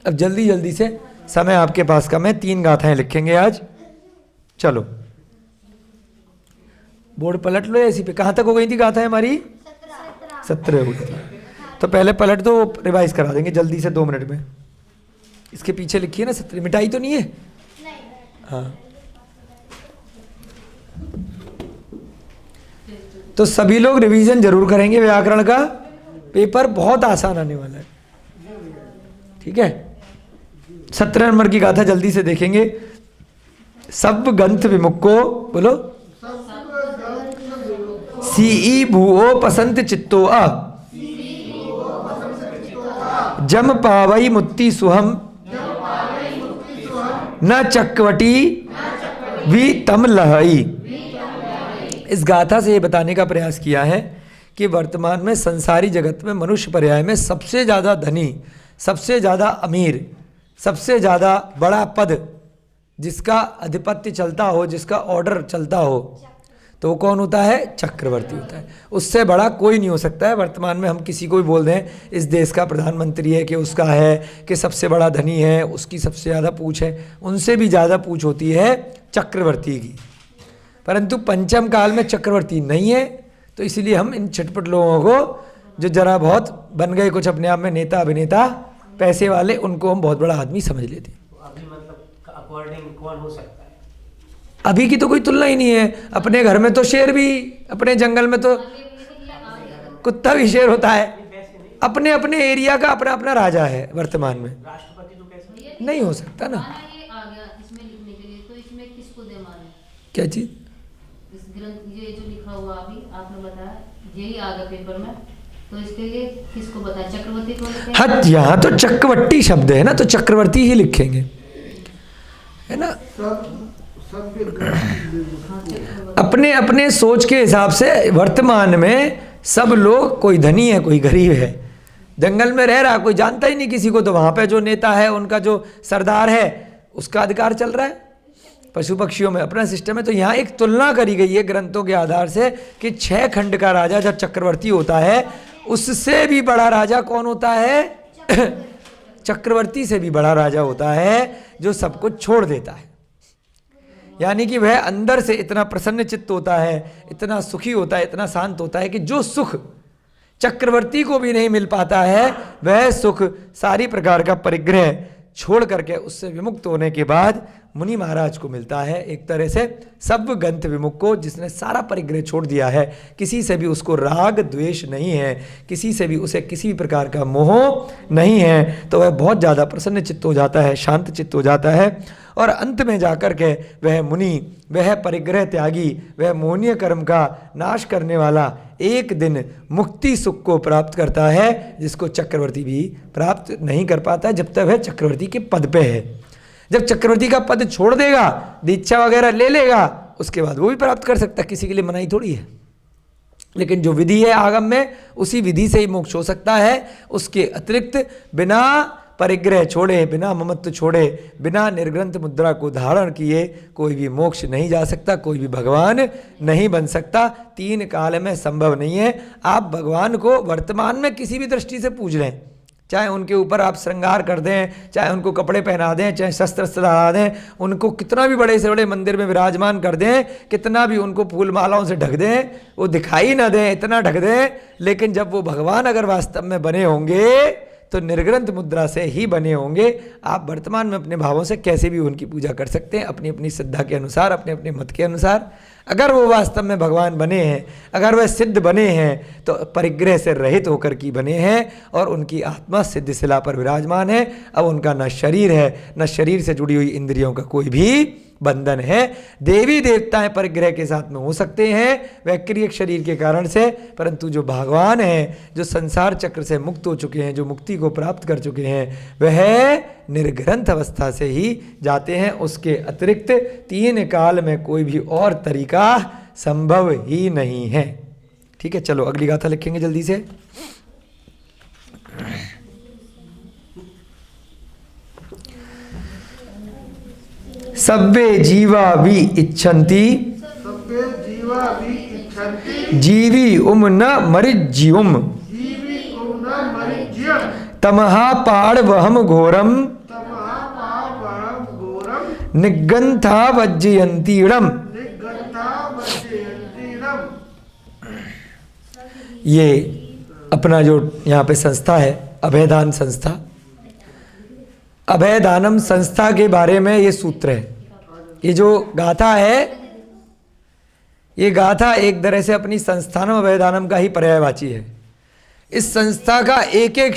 अब जल्दी जल्दी से, समय आपके पास कम है, 3 गाथाएं लिखेंगे आज। चलो बोर्ड पलट लो ऐसी पे। कहाँ तक हो गई थी गाथाएं हमारी? 17 हो गई थी। तो पहले पलट दो, रिवाइज करा देंगे जल्दी से 2 मिनट में। इसके पीछे लिखिए ना 17, मिटाई तो नहीं है? हाँ, तो सभी लोग रिवीजन जरूर करेंगे व्याकरण का, पेपर बहुत आसान आने वाला है, ठीक है। 17 नंबर की गाथा जल्दी से देखेंगे। सब गंथ विमुक्को, बोलो। सीई भूओ पसंत चित्तो अ, जम पावई मुत्ती सुहम, न चक्रवटी वी तम लहई। इस गाथा से ये बताने का प्रयास किया है कि वर्तमान में संसारी जगत में मनुष्य पर्याय में सबसे ज़्यादा धनी, सबसे ज़्यादा अमीर, सबसे ज़्यादा बड़ा पद जिसका अधिपत्य चलता हो, जिसका ऑर्डर चलता हो, तो वो कौन होता है? चक्रवर्ती होता है। उससे बड़ा कोई नहीं हो सकता है। वर्तमान में हम किसी को भी बोल दें इस देश का प्रधानमंत्री है, कि उसका है, कि सबसे बड़ा धनी है, उसकी सबसे ज़्यादा पूछ है, उनसे भी ज़्यादा पूछ होती है चक्रवर्ती की। परंतु पंचम काल में चक्रवर्ती नहीं है, तो इसलिए हम इन छटपट लोगों को, जो जरा बहुत बन गए कुछ अपने आप में नेता अभिनेता, पैसे वाले, उनको हम बहुत बड़ा आदमी समझ लेते हैं।
तो अभी मतलब अकॉर्डिंग कौन हो सकता है?
अभी की तो कोई तुलना ही नहीं है। अपने घर में तो शेर भी, अपने जंगल में तो कुत्ता भी शेर होता है। अपने अपने एरिया का अपना अपना राजा है वर्तमान में।
राष्ट्रपति तो कैसे?
नहीं हो सकता ना।
ये आ गया इसमें लिखने के लिए, तो इसमें किसको दे माने?
क्या चीज?
इस ग्रंथ ये जो लिखा हुआ अभी आपने बताया, यही आ गया पेपर में, तो इसके लिए किसको बताया? चक्रवर्ती को लिखें?
हाँ, यहाँ तो चक्रवर्ती शब्द है ना, तो चक्रवर्ती ही लिखेंगे, है ना। अपने अपने सोच के हिसाब से वर्तमान में सब लोग, कोई धनी है, कोई गरीब है, जंगल में रह रहा, कोई जानता ही नहीं किसी को, तो वहां पे जो नेता है, उनका जो सरदार है, उसका अधिकार चल रहा है। पशु पक्षियों में अपना सिस्टम है। तो यहाँ एक तुलना करी गई है ग्रंथों के आधार से कि 6 खंड का राजा जब चक्रवर्ती होता है, उससे भी बड़ा राजा कौन होता है? चक्रवर्ती से भी बड़ा राजा होता है, जो सब कुछ छोड़ देता है। यानी कि वह अंदर से इतना प्रसन्न चित्त होता है, इतना सुखी होता है, इतना शांत होता है कि जो सुख चक्रवर्ती को भी नहीं मिल पाता है, वह सुख सारी प्रकार का परिग्रह छोड़ करके उससे विमुक्त होने के बाद मुनि महाराज को मिलता है। एक तरह से सब गंत विमुख को, जिसने सारा परिग्रह छोड़ दिया है, किसी से भी उसको राग द्वेष नहीं है, किसी से भी उसे किसी भी प्रकार का मोह नहीं है, तो वह बहुत ज़्यादा प्रसन्न चित्त हो जाता है, शांत चित्त हो जाता है। और अंत में जाकर के वह मुनि, वह परिग्रह त्यागी, वह मोहनीय कर्म का नाश करने वाला एक दिन मुक्ति सुख को प्राप्त करता है, जिसको चक्रवर्ती भी प्राप्त नहीं कर पाता जब तक वह चक्रवर्ती के पद पे है। जब चक्रवर्ती का पद छोड़ देगा, दीक्षा वगैरह ले लेगा, उसके बाद वो भी प्राप्त कर सकता है, किसी के लिए मनाही थोड़ी है। लेकिन जो विधि है आगम में, उसी विधि से ही मोक्ष हो सकता है। उसके अतिरिक्त बिना परिग्रह छोड़े, बिना ममत्व छोड़े, बिना निर्ग्रंथ मुद्रा को धारण किए कोई भी मोक्ष नहीं जा सकता, कोई भी भगवान नहीं बन सकता। 3 काल में संभव नहीं है। आप भगवान को वर्तमान में किसी भी दृष्टि से पूज लें, चाहे उनके ऊपर आप श्रृंगार कर दें, चाहे उनको कपड़े पहना दें, चाहे शस्त्र चढ़ा दें, उनको कितना भी बड़े से बड़े मंदिर में विराजमान कर दें, कितना भी उनको फूल मालाओं से ढक दें, वो दिखाई ना दें, इतना ढक दें, लेकिन जब वो भगवान अगर वास्तव में बने होंगे तो निर्ग्रंथ मुद्रा से ही बने होंगे। आप वर्तमान में अपने भावों से कैसे भी उनकी पूजा कर सकते हैं, अपनी अपनी श्रद्धा के अनुसार, अपने अपने मत के अनुसार। अगर वो वास्तव में भगवान बने हैं, अगर वह सिद्ध बने हैं, तो परिग्रह से रहित होकर की बने हैं और उनकी आत्मा सिद्ध शिला पर विराजमान है। अब उनका न शरीर है, न शरीर से जुड़ी हुई इंद्रियों का कोई भी बंधन है। देवी देवताएं परिग्रह के साथ में हो सकते हैं वैक्रियक शरीर के कारण से, परंतु जो भगवान हैं, जो संसार चक्र से मुक्त हो चुके हैं, जो मुक्ति को प्राप्त कर चुके हैं, वह निर्ग्रंथ अवस्था से ही जाते हैं। उसके अतिरिक्त 3 काल में कोई भी और तरीका संभव ही नहीं है। ठीक है, चलो अगली गाथा लिखेंगे जल्दी से। सब्बे जीवा वि इच्छन्ति जीवी न मरिज्युम तमहा पाड़वहम घोरम निगंथा वज्जयंतीड़म। ये अपना जो यहाँ पे संस्था है, अभयदान संस्था, अभयदानम संस्था के बारे में ये सूत्र है। ये जो गाथा है, ये गाथा एक तरह से अपनी संस्थानम अभयदानम का ही पर्यायवाची है। इस संस्था का एक एक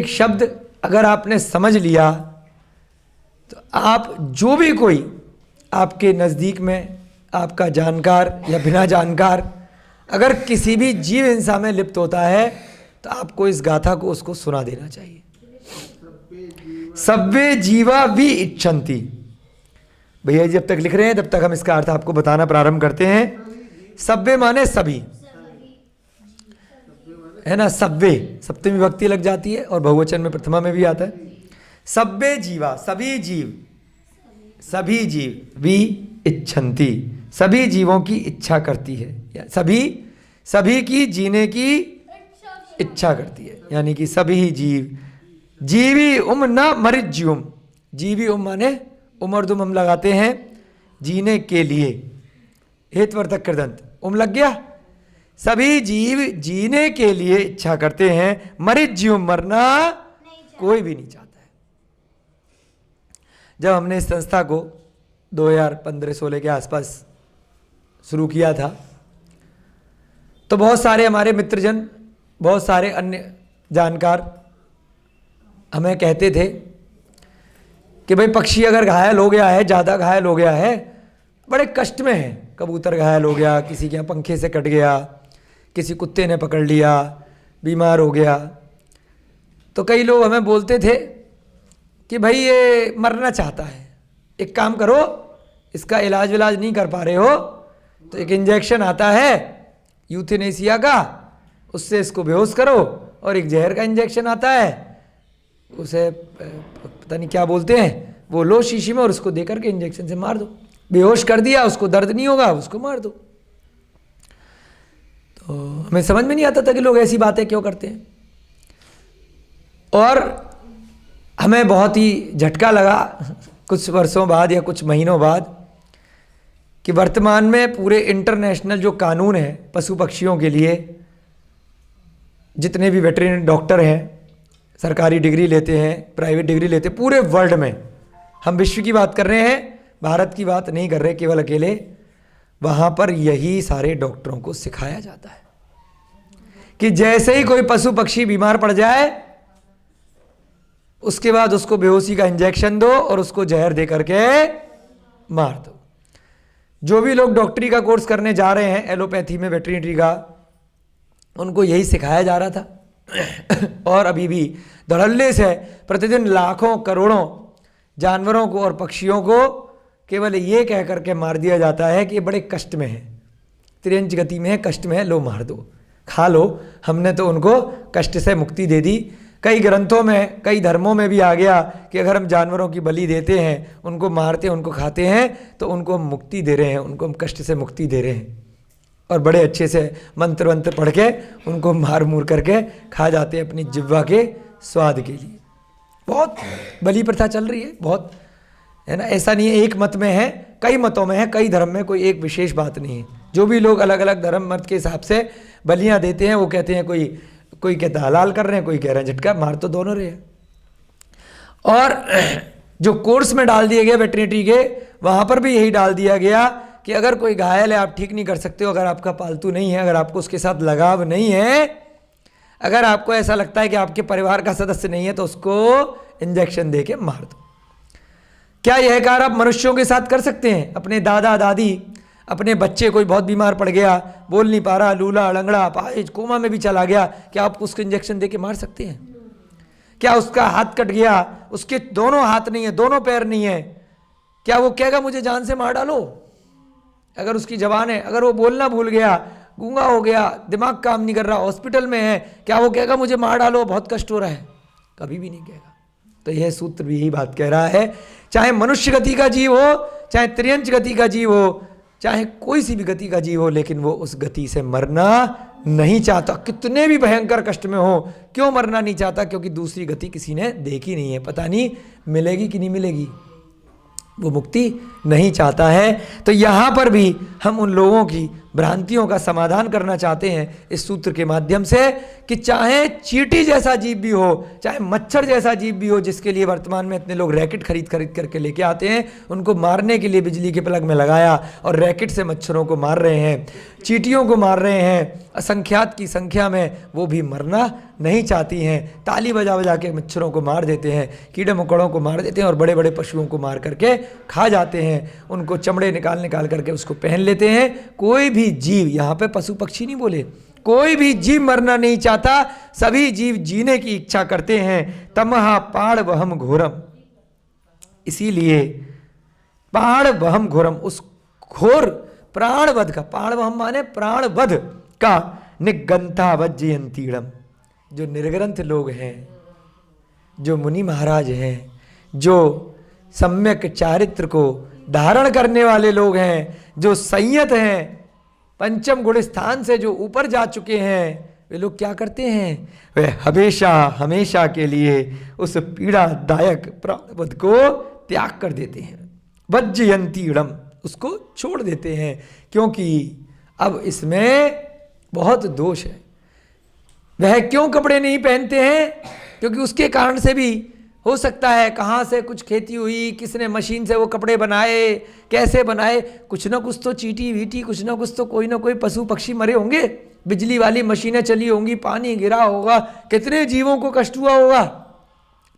शब्द अगर आपने समझ लिया तो आप जो भी कोई आपके नज़दीक में आपका जानकार या बिना जानकार अगर किसी भी जीव हिंसा में लिप्त होता है तो आपको इस गाथा को उसको सुना देना चाहिए। सब्बे जीवा वि इच्छन्ति। भैया जब तक लिख रहे हैं तब तक हम इसका अर्थ आपको बताना प्रारंभ करते हैं। सब्बे माने सभी, है ना। सब्बे सप्तमी विभक्ति लग जाती है और बहुवचन में प्रथमा में भी आता है। सब्बे जीवा, सभी जीव, सभी जीव वि इच्छन्ति, सभी जीवों की इच्छा करती है, सभी की जीने की इच्छा करती है। यानी कि सभी जीव, जीवी न मरिज्युम। जीवी माने उमरदुम हम लगाते हैं जीने के लिए, हेतुवर्थक कृदंत लग गया। सभी जीव जीने के लिए इच्छा करते हैं, मरिज्युम मरना कोई भी नहीं चाहता है। जब हमने इस संस्था को 2015-16 के आसपास शुरू किया था तो बहुत सारे हमारे मित्रजन, बहुत सारे अन्य जानकार हमें कहते थे कि भाई पक्षी अगर घायल हो गया है, ज़्यादा घायल हो गया है, बड़े कष्ट में है। कबूतर घायल हो गया, किसी के यहाँ पंखे से कट गया, किसी कुत्ते ने पकड़ लिया, बीमार हो गया, तो कई लोग हमें बोलते थे कि भाई ये मरना चाहता है, एक काम करो, इसका इलाज विलाज नहीं कर पा रहे हो तो एक इंजेक्शन आता है यूथेनेसिया का, उससे इसको बेहोश करो, और एक जहर का इंजेक्शन आता है, उसे पता नहीं क्या बोलते हैं, वो लो शीशी में और उसको दे करके इंजेक्शन से मार दो। बेहोश कर दिया, उसको दर्द नहीं होगा, उसको मार दो। तो हमें समझ में नहीं आता था कि लोग ऐसी बातें क्यों करते हैं। और हमें बहुत ही झटका लगा कुछ वर्षों बाद या कुछ महीनों बाद कि वर्तमान में पूरे इंटरनेशनल जो कानून है पशु पक्षियों के लिए, जितने भी वेटरिनरी डॉक्टर हैं, सरकारी डिग्री लेते हैं, प्राइवेट डिग्री लेते हैं, पूरे वर्ल्ड में, हम विश्व की बात कर रहे हैं, भारत की बात नहीं कर रहे केवल अकेले, वहाँ पर यही सारे डॉक्टरों को सिखाया जाता है कि जैसे ही कोई पशु पक्षी बीमार पड़ जाए उसके बाद उसको बेहोशी का इंजेक्शन दो और उसको जहर दे करके मार दो। जो भी लोग डॉक्टरी का कोर्स करने जा रहे हैं एलोपैथी में, वेटरिनरी का, उनको यही सिखाया जा रहा था और अभी भी धड़ल्ले से प्रतिदिन लाखों करोड़ों जानवरों को और पक्षियों को केवल ये कह करके मार दिया जाता है कि ये बड़े कष्ट में है, तिरंज गति में है, कष्ट में है, लो मार दो, खा लो। हमने तो उनको कष्ट से मुक्ति दे दी। कई ग्रंथों में, कई धर्मों में भी आ गया कि अगर हम जानवरों की बलि देते हैं, उनको मारते हैं, उनको खाते हैं, तो उनको हम मुक्ति दे रहे हैं, उनको हम कष्ट से मुक्ति दे रहे हैं। और बड़े अच्छे से मंत्र वंत्र पढ़ के उनको मार मूर करके खा जाते हैं अपनी जिह्वा के स्वाद के लिए। बहुत बलि प्रथा चल रही है, बहुत, है ना। ऐसा नहीं है एक मत में है, कई मतों में है, कई धर्म में, कोई एक विशेष बात नहीं है। जो भी लोग अलग अलग धर्म मत के हिसाब से बलियाँ देते हैं वो कहते हैं कोई कहता है हलाल कर रहे हैं, कोई कह रहे हैं झटका, मार तो दोनों रहे हैं। और जो कोर्स में डाल दिए गए वेटरिनरी के, वहाँ पर भी यही डाल दिया गया कि अगर कोई घायल है, आप ठीक नहीं कर सकते हो, अगर आपका पालतू नहीं है, अगर आपको उसके साथ लगाव नहीं है, अगर आपको ऐसा लगता है कि आपके परिवार का सदस्य नहीं है, तो उसको इंजेक्शन दे के मार दो। क्या यह कार्य आप मनुष्यों के साथ कर सकते हैं? अपने दादा दादी, अपने बच्चे, कोई बहुत बीमार पड़ गया, बोल नहीं पा रहा, लूला लंगड़ा अपाहिज कोमा में भी चला गया, क्या आप उसको इंजेक्शन दे के मार सकते हैं? क्या उसका हाथ कट गया, उसके दोनों हाथ नहीं है, दोनों पैर नहीं है, क्या वो कहेगा मुझे जान से मार डालो? अगर उसकी जबान है, अगर वो बोलना भूल गया, गूंगा हो गया, दिमाग काम नहीं कर रहा, हॉस्पिटल में है, क्या वो कहेगा मुझे मार डालो, बहुत कष्ट हो रहा है? कभी भी नहीं कहेगा। तो यह सूत्र भी यही बात कह रहा है, चाहे मनुष्य गति का जीव हो, चाहे त्रियंच गति का जीव हो, चाहे कोई सी भी गति का जीव हो, लेकिन वो उस गति से मरना नहीं चाहता, कितने भी भयंकर कष्ट में हो। क्यों मरना नहीं चाहता? क्योंकि दूसरी गति किसी ने देखी नहीं है, पता नहीं मिलेगी कि नहीं मिलेगी, वो मुक्ति नहीं चाहता है। तो यहाँ पर भी हम उन लोगों की भ्रांतियों का समाधान करना चाहते हैं इस सूत्र के माध्यम से कि चाहे चींटी जैसा जीव भी हो, चाहे मच्छर जैसा जीव भी हो, जिसके लिए वर्तमान में इतने लोग रैकेट खरीद करके लेके आते हैं, उनको मारने के लिए बिजली के प्लग में लगाया और रैकेट से मच्छरों को मार रहे हैं, चींटियों को मार रहे हैं, असंख्यात की संख्या में, वो भी मरना नहीं चाहती हैं। ताली बजा बजा के मच्छरों को मार देते हैं, कीड़े मकोड़ों को मार देते हैं और बड़े बड़े पशुओं को मार करके खा जाते हैं, उनको चमड़े निकाल करके उसको पहन लेते हैं। कोई भी जीव, यहाँ पे पशु पक्षी नहीं बोले, कोई भी जीव मरना नहीं चाहता, सभी जीव जीने की इच्छा करते हैं। तमहा पाड़ वहम घोरम, इसीलिए पाड़ वहम घोरम, उस घोर प्राणवध का, प्राण वहम माने प्राणवध का, निगंता वज्जयंतीड़म, जो निर्ग्रंथ लोग हैं, जो मुनि महाराज हैं, जो सम्यक चारित्र को धारण करने वाले लोग हैं, जो संयत हैं, पंचम गुण स्थान से जो ऊपर जा चुके हैं, वे लोग क्या करते हैं? वे हमेशा हमेशा के लिए उस पीड़ादायक प्राणवध को त्याग कर देते हैं। वज्जयंतीड़म, उसको छोड़ देते हैं, क्योंकि अब इसमें बहुत दोष है। वह क्यों कपड़े नहीं पहनते हैं? क्योंकि उसके कारण से भी हो सकता है कहाँ से कुछ खेती हुई, किसने मशीन से वो कपड़े बनाए, कैसे बनाए, कुछ ना कुछ तो चींटी वीटी, कुछ ना कुछ तो कोई ना कोई पशु पक्षी मरे होंगे, बिजली वाली मशीनें चली होंगी, पानी गिरा होगा, कितने जीवों को कष्ट हुआ होगा।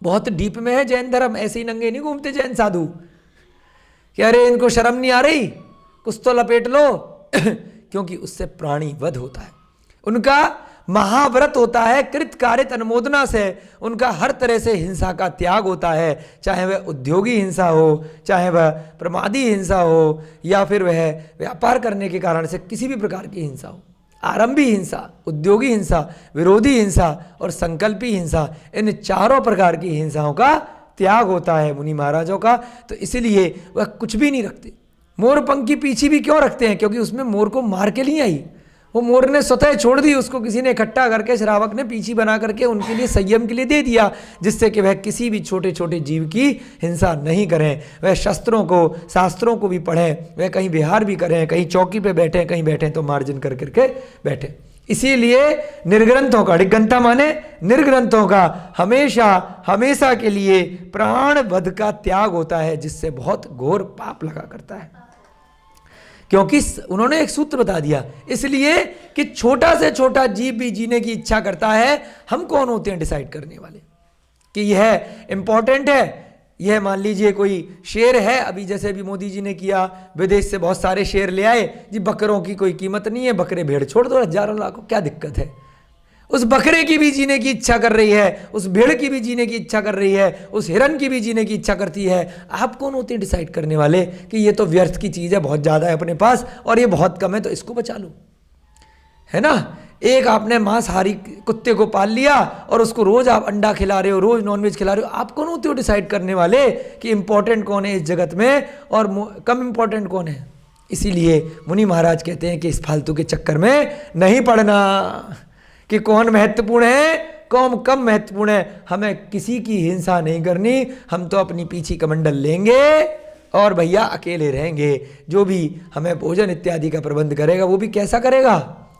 बहुत डीप में है जैन धर्म, ऐसे ही नंगे नहीं घूमते जैन साधु कि अरे इनको शर्म नहीं आ रही, कुछ तो लपेट लो क्योंकि उससे प्राणी वध होता है, उनका महाव्रत होता है, कृत कारित अनुमोदना से उनका हर तरह से हिंसा का त्याग होता है, चाहे वह उद्योगी हिंसा हो, चाहे वह प्रमादी हिंसा हो, या फिर वह व्यापार करने के कारण से किसी भी प्रकार की हिंसा हो, आरंभी हिंसा, उद्योगी हिंसा, विरोधी हिंसा और संकल्पी हिंसा, इन चारों प्रकार की हिंसाओं का त्याग होता है मुनि महाराजों का। तो इसलिए वह कुछ भी नहीं रखते। मोर पंख की पीछे भी क्यों रखते हैं? क्योंकि उसमें मोर को मार के लिए आई, वो मोर ने स्वतः छोड़ दी, उसको किसी ने इकट्ठा करके श्रावक ने पीछी बना करके उनके लिए संयम के लिए दे दिया, जिससे कि वह किसी भी छोटे छोटे जीव की हिंसा नहीं करें, वह शस्त्रों को शास्त्रों को भी पढ़ें, वह कहीं विहार भी करें, कहीं चौकी पे बैठें, कहीं बैठें तो मार्जन कर करके बैठें। इसीलिए निर्ग्रंथों का, डिग्गंता माने निर्ग्रंथों का हमेशा हमेशा के लिए प्राण वध का त्याग होता है, जिससे बहुत घोर पाप लगा करता है। क्योंकि उन्होंने एक सूत्र बता दिया, इसलिए कि छोटा से छोटा जीव भी जीने की इच्छा करता है। हम कौन होते हैं डिसाइड करने वाले कि यह इंपॉर्टेंट है? यह मान लीजिए कोई शेर है, अभी जैसे भी मोदी जी ने किया, विदेश से बहुत सारे शेर ले आए जी, बकरों की कोई कीमत नहीं है, बकरे भेड़ छोड़ दो, हजारों लाखों, क्या दिक्कत है? उस बकरे की भी जीने की इच्छा कर रही है, उस भेड़ की भी जीने की इच्छा कर रही है, उस हिरन की भी जीने की इच्छा करती है। आप कौन होते हैं डिसाइड करने वाले कि ये तो व्यर्थ की चीज़ है, बहुत ज़्यादा है अपने पास और ये बहुत कम है, तो इसको बचा लो, है ना? एक आपने मांसाहारी कुत्ते को पाल लिया और उसको रोज आप अंडा खिला रहे हो, रोज नॉनवेज खिला रहे हो। आप कौन होते हो डिसाइड करने वाले कि इंपॉर्टेंट कौन है इस जगत में और कम इंपॉर्टेंट कौन है? इसीलिए मुनि महाराज कहते हैं कि इस फालतू के चक्कर में नहीं पड़ना कि कौन महत्वपूर्ण है कौन कम महत्वपूर्ण है। हमें किसी की हिंसा नहीं करनी, हम तो अपनी पीछी कमंडल लेंगे और भैया अकेले रहेंगे। जो भी हमें भोजन इत्यादि का प्रबंध करेगा वो भी कैसा करेगा?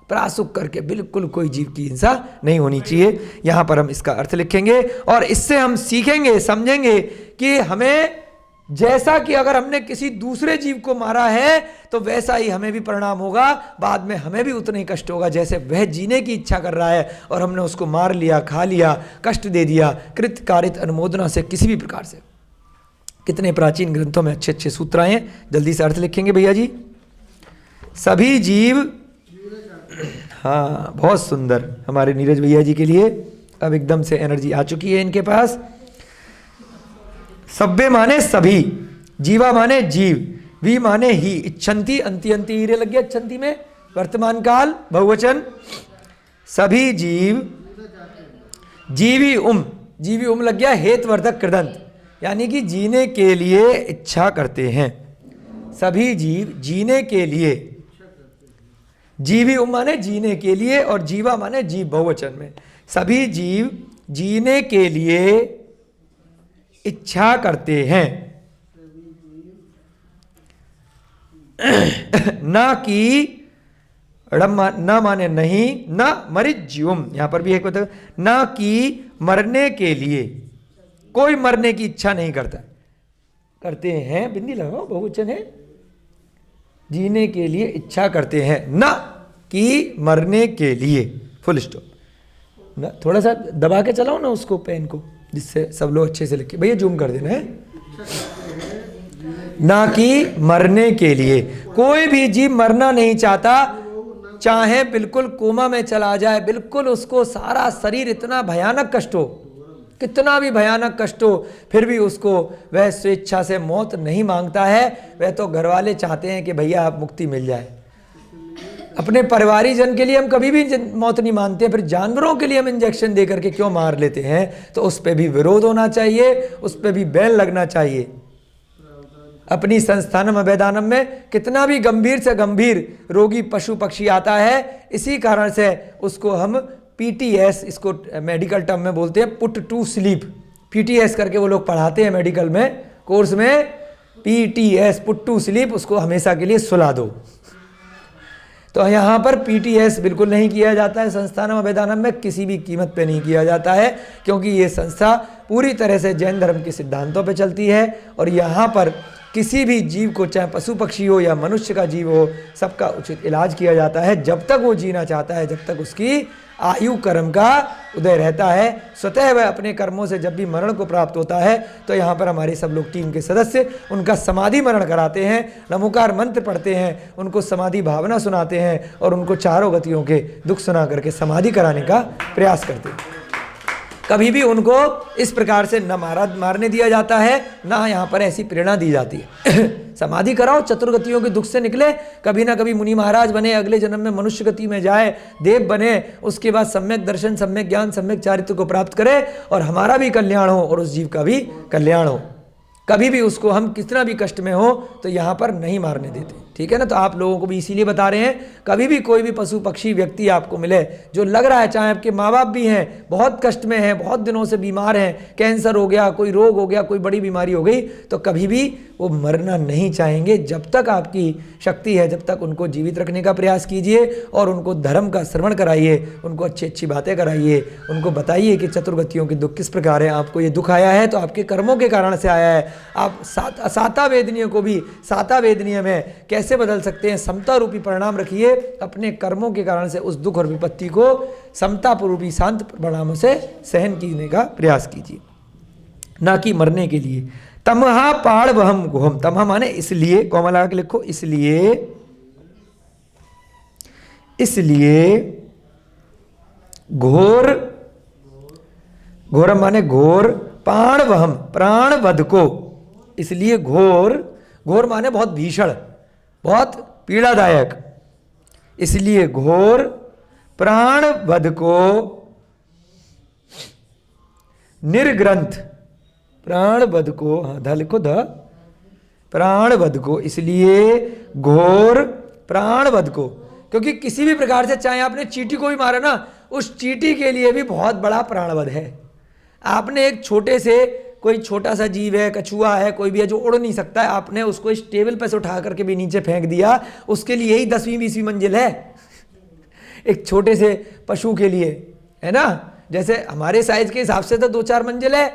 प्रासुक करके। बिल्कुल कोई जीव की हिंसा नहीं होनी चाहिए। यहाँ पर हम इसका अर्थ लिखेंगे और इससे हम सीखेंगे, समझेंगे कि हमें जैसा कि अगर हमने किसी दूसरे जीव को मारा है तो वैसा ही हमें भी परिणाम होगा, बाद में हमें भी उतना ही कष्ट होगा जैसे वह जीने की इच्छा कर रहा है और हमने उसको मार लिया, खा लिया, कष्ट दे दिया, कृत कारित अनुमोदना से किसी भी प्रकार से। कितने प्राचीन ग्रंथों में अच्छे अच्छे सूत्र आए हैं। जल्दी से अर्थ लिखेंगे भैया जी। सभी जीव, हाँ बहुत सुंदर हमारे नीरज भैया जी के लिए अब एकदम से एनर्जी आ चुकी है इनके पास। सभ्य माने सभी, जीवा माने जीव, वी माने ही, इच्छन्ति अंति अंति हीरे लग गया इच्छन्ति में, वर्तमान काल बहुवचन। सभी जीव, जीवी उम लग गया हेतवर्धक कृदंत, यानी कि जीने के लिए इच्छा करते हैं। सभी जीव जीने के लिए, जीवी उम माने जीने के लिए और जीवा माने जीव बहुवचन में। सभी जीव जीने के लिए इच्छा करते हैं, ना कि न माने नहीं, न मरिज्युम, यहां पर भी एक बता, ना कि मरने के लिए, कोई मरने की इच्छा नहीं करता। करते हैं, बिंदी लगाओ, बहुवचन है, जीने के लिए इच्छा करते हैं, ना कि मरने के लिए, फुल स्टॉप। थोड़ा सा दबा के चलाओ ना उसको, पेन को, जिससे सब लोग अच्छे से लिखे। भैया जूम कर देना है। ना कि मरने के लिए, कोई भी जीव मरना नहीं चाहता, चाहे बिल्कुल कोमा में चला जाए, बिल्कुल उसको सारा शरीर इतना भयानक कष्ट हो, कितना भी भयानक कष्ट हो, फिर भी उसको वह स्वेच्छा से मौत नहीं मांगता है। वह तो घर वाले चाहते हैं कि भैया आप मुक्ति मिल जाए। अपने परिवारीजन के लिए हम कभी भी मौत नहीं मानते, फिर जानवरों के लिए हम इंजेक्शन दे करके क्यों मार लेते हैं? तो उस पर भी विरोध होना चाहिए, उस पर भी बैन लगना चाहिए। अपनी संस्थानम अभेदानम में कितना भी गंभीर से गंभीर रोगी पशु पक्षी आता है, इसी कारण से उसको हम PTS, इसको मेडिकल टर्म में बोलते हैं पुट टू स्लीप। PTS करके वो लोग पढ़ाते हैं मेडिकल में कोर्स में, PTS पुट टू स्लीप, उसको हमेशा के लिए सुला दो। तो यहाँ पर PTS बिल्कुल नहीं किया जाता है। संस्थानम अभेदानम में किसी भी कीमत पे नहीं किया जाता है, क्योंकि ये संस्था पूरी तरह से जैन धर्म के सिद्धांतों पे चलती है। और यहाँ पर किसी भी जीव को, चाहे पशु पक्षी हो या मनुष्य का जीव हो, सबका उचित इलाज किया जाता है जब तक वो जीना चाहता है, जब तक उसकी आयु कर्म का उदय रहता है। स्वतः वह अपने कर्मों से जब भी मरण को प्राप्त होता है, तो यहाँ पर हमारे सब लोग टीम के सदस्य उनका समाधि मरण कराते हैं, नमोकार मंत्र पढ़ते हैं, उनको समाधि भावना सुनाते हैं और उनको चारों गतियों के दुख सुना करके समाधि कराने का प्रयास करते हैं। कभी भी उनको इस प्रकार से न मारने दिया जाता है, ना यहाँ पर ऐसी प्रेरणा दी जाती है। समाधि कराओ, चतुर्गतियों के दुख से निकले, कभी ना कभी मुनि महाराज बने, अगले जन्म में मनुष्य गति में जाए, देव बने, उसके बाद सम्यक दर्शन, सम्यक ज्ञान, सम्यक चारित्र को प्राप्त करे और हमारा भी कल्याण हो और उस जीव का भी कल्याण हो। कभी भी उसको हम कितना भी कष्ट में हो तो यहाँ पर नहीं मारने देते। ठीक है ना। तो आप लोगों को भी इसीलिए बता रहे हैं, कभी भी कोई भी पशु पक्षी व्यक्ति आपको मिले जो लग रहा है, चाहे आपके माँ बाप भी हैं, बहुत कष्ट में हैं, बहुत दिनों से बीमार हैं, कैंसर हो गया, कोई रोग हो गया, कोई बड़ी बीमारी हो गई, तो कभी भी वो मरना नहीं चाहेंगे। जब तक आपकी शक्ति है, जब तक उनको जीवित रखने का प्रयास कीजिए और उनको धर्म का श्रवण कराइए, उनको अच्छी अच्छी बातें कराइए, उनको बताइए कि चतुर्गतियों के दुख किस प्रकार है। आपको ये दुख आया है तो आपके कर्मों के कारण से आया है। आप साता वेदनीय को भी साता वेदनीय में कैसे बदल सकते हैं, समता रूपी परिणाम रखिए। अपने कर्मों के कारण से उस दुख और विपत्ति को समता रूपी शांत परिणामों से सहन करने का प्रयास कीजिए, ना कि मरने के लिए। तमहा पाड़ वहम गुहम, तमहा माने इसलिए, कोमा लगा के लिखो, इसलिए घोर, घोरम माने घोर, प्राण वहम प्राण वध को, इसलिए घोर, घोर माने बहुत भीषण, बहुत पीड़ादायक, इसलिए घोर प्राण वध को निर्ग्रंथ, प्राण वध को, हाँ ध लिखो ध, प्राण वध को, इसलिए घोर प्राण वध को, क्योंकि किसी भी प्रकार से, चाहे आपने चींटी को भी मारा ना, उस चींटी के लिए भी बहुत बड़ा प्राणवध है। आपने एक छोटे से, कोई छोटा सा जीव है, कछुआ है, कोई भी है जो उड़ नहीं सकता है, आपने उसको इस टेबल पर से उठा करके भी नीचे फेंक दिया, उसके लिए ही 10वीं 20वीं मंजिल है एक छोटे से पशु के लिए, है ना। जैसे हमारे साइज के हिसाब से तो 2-4 मंजिल है,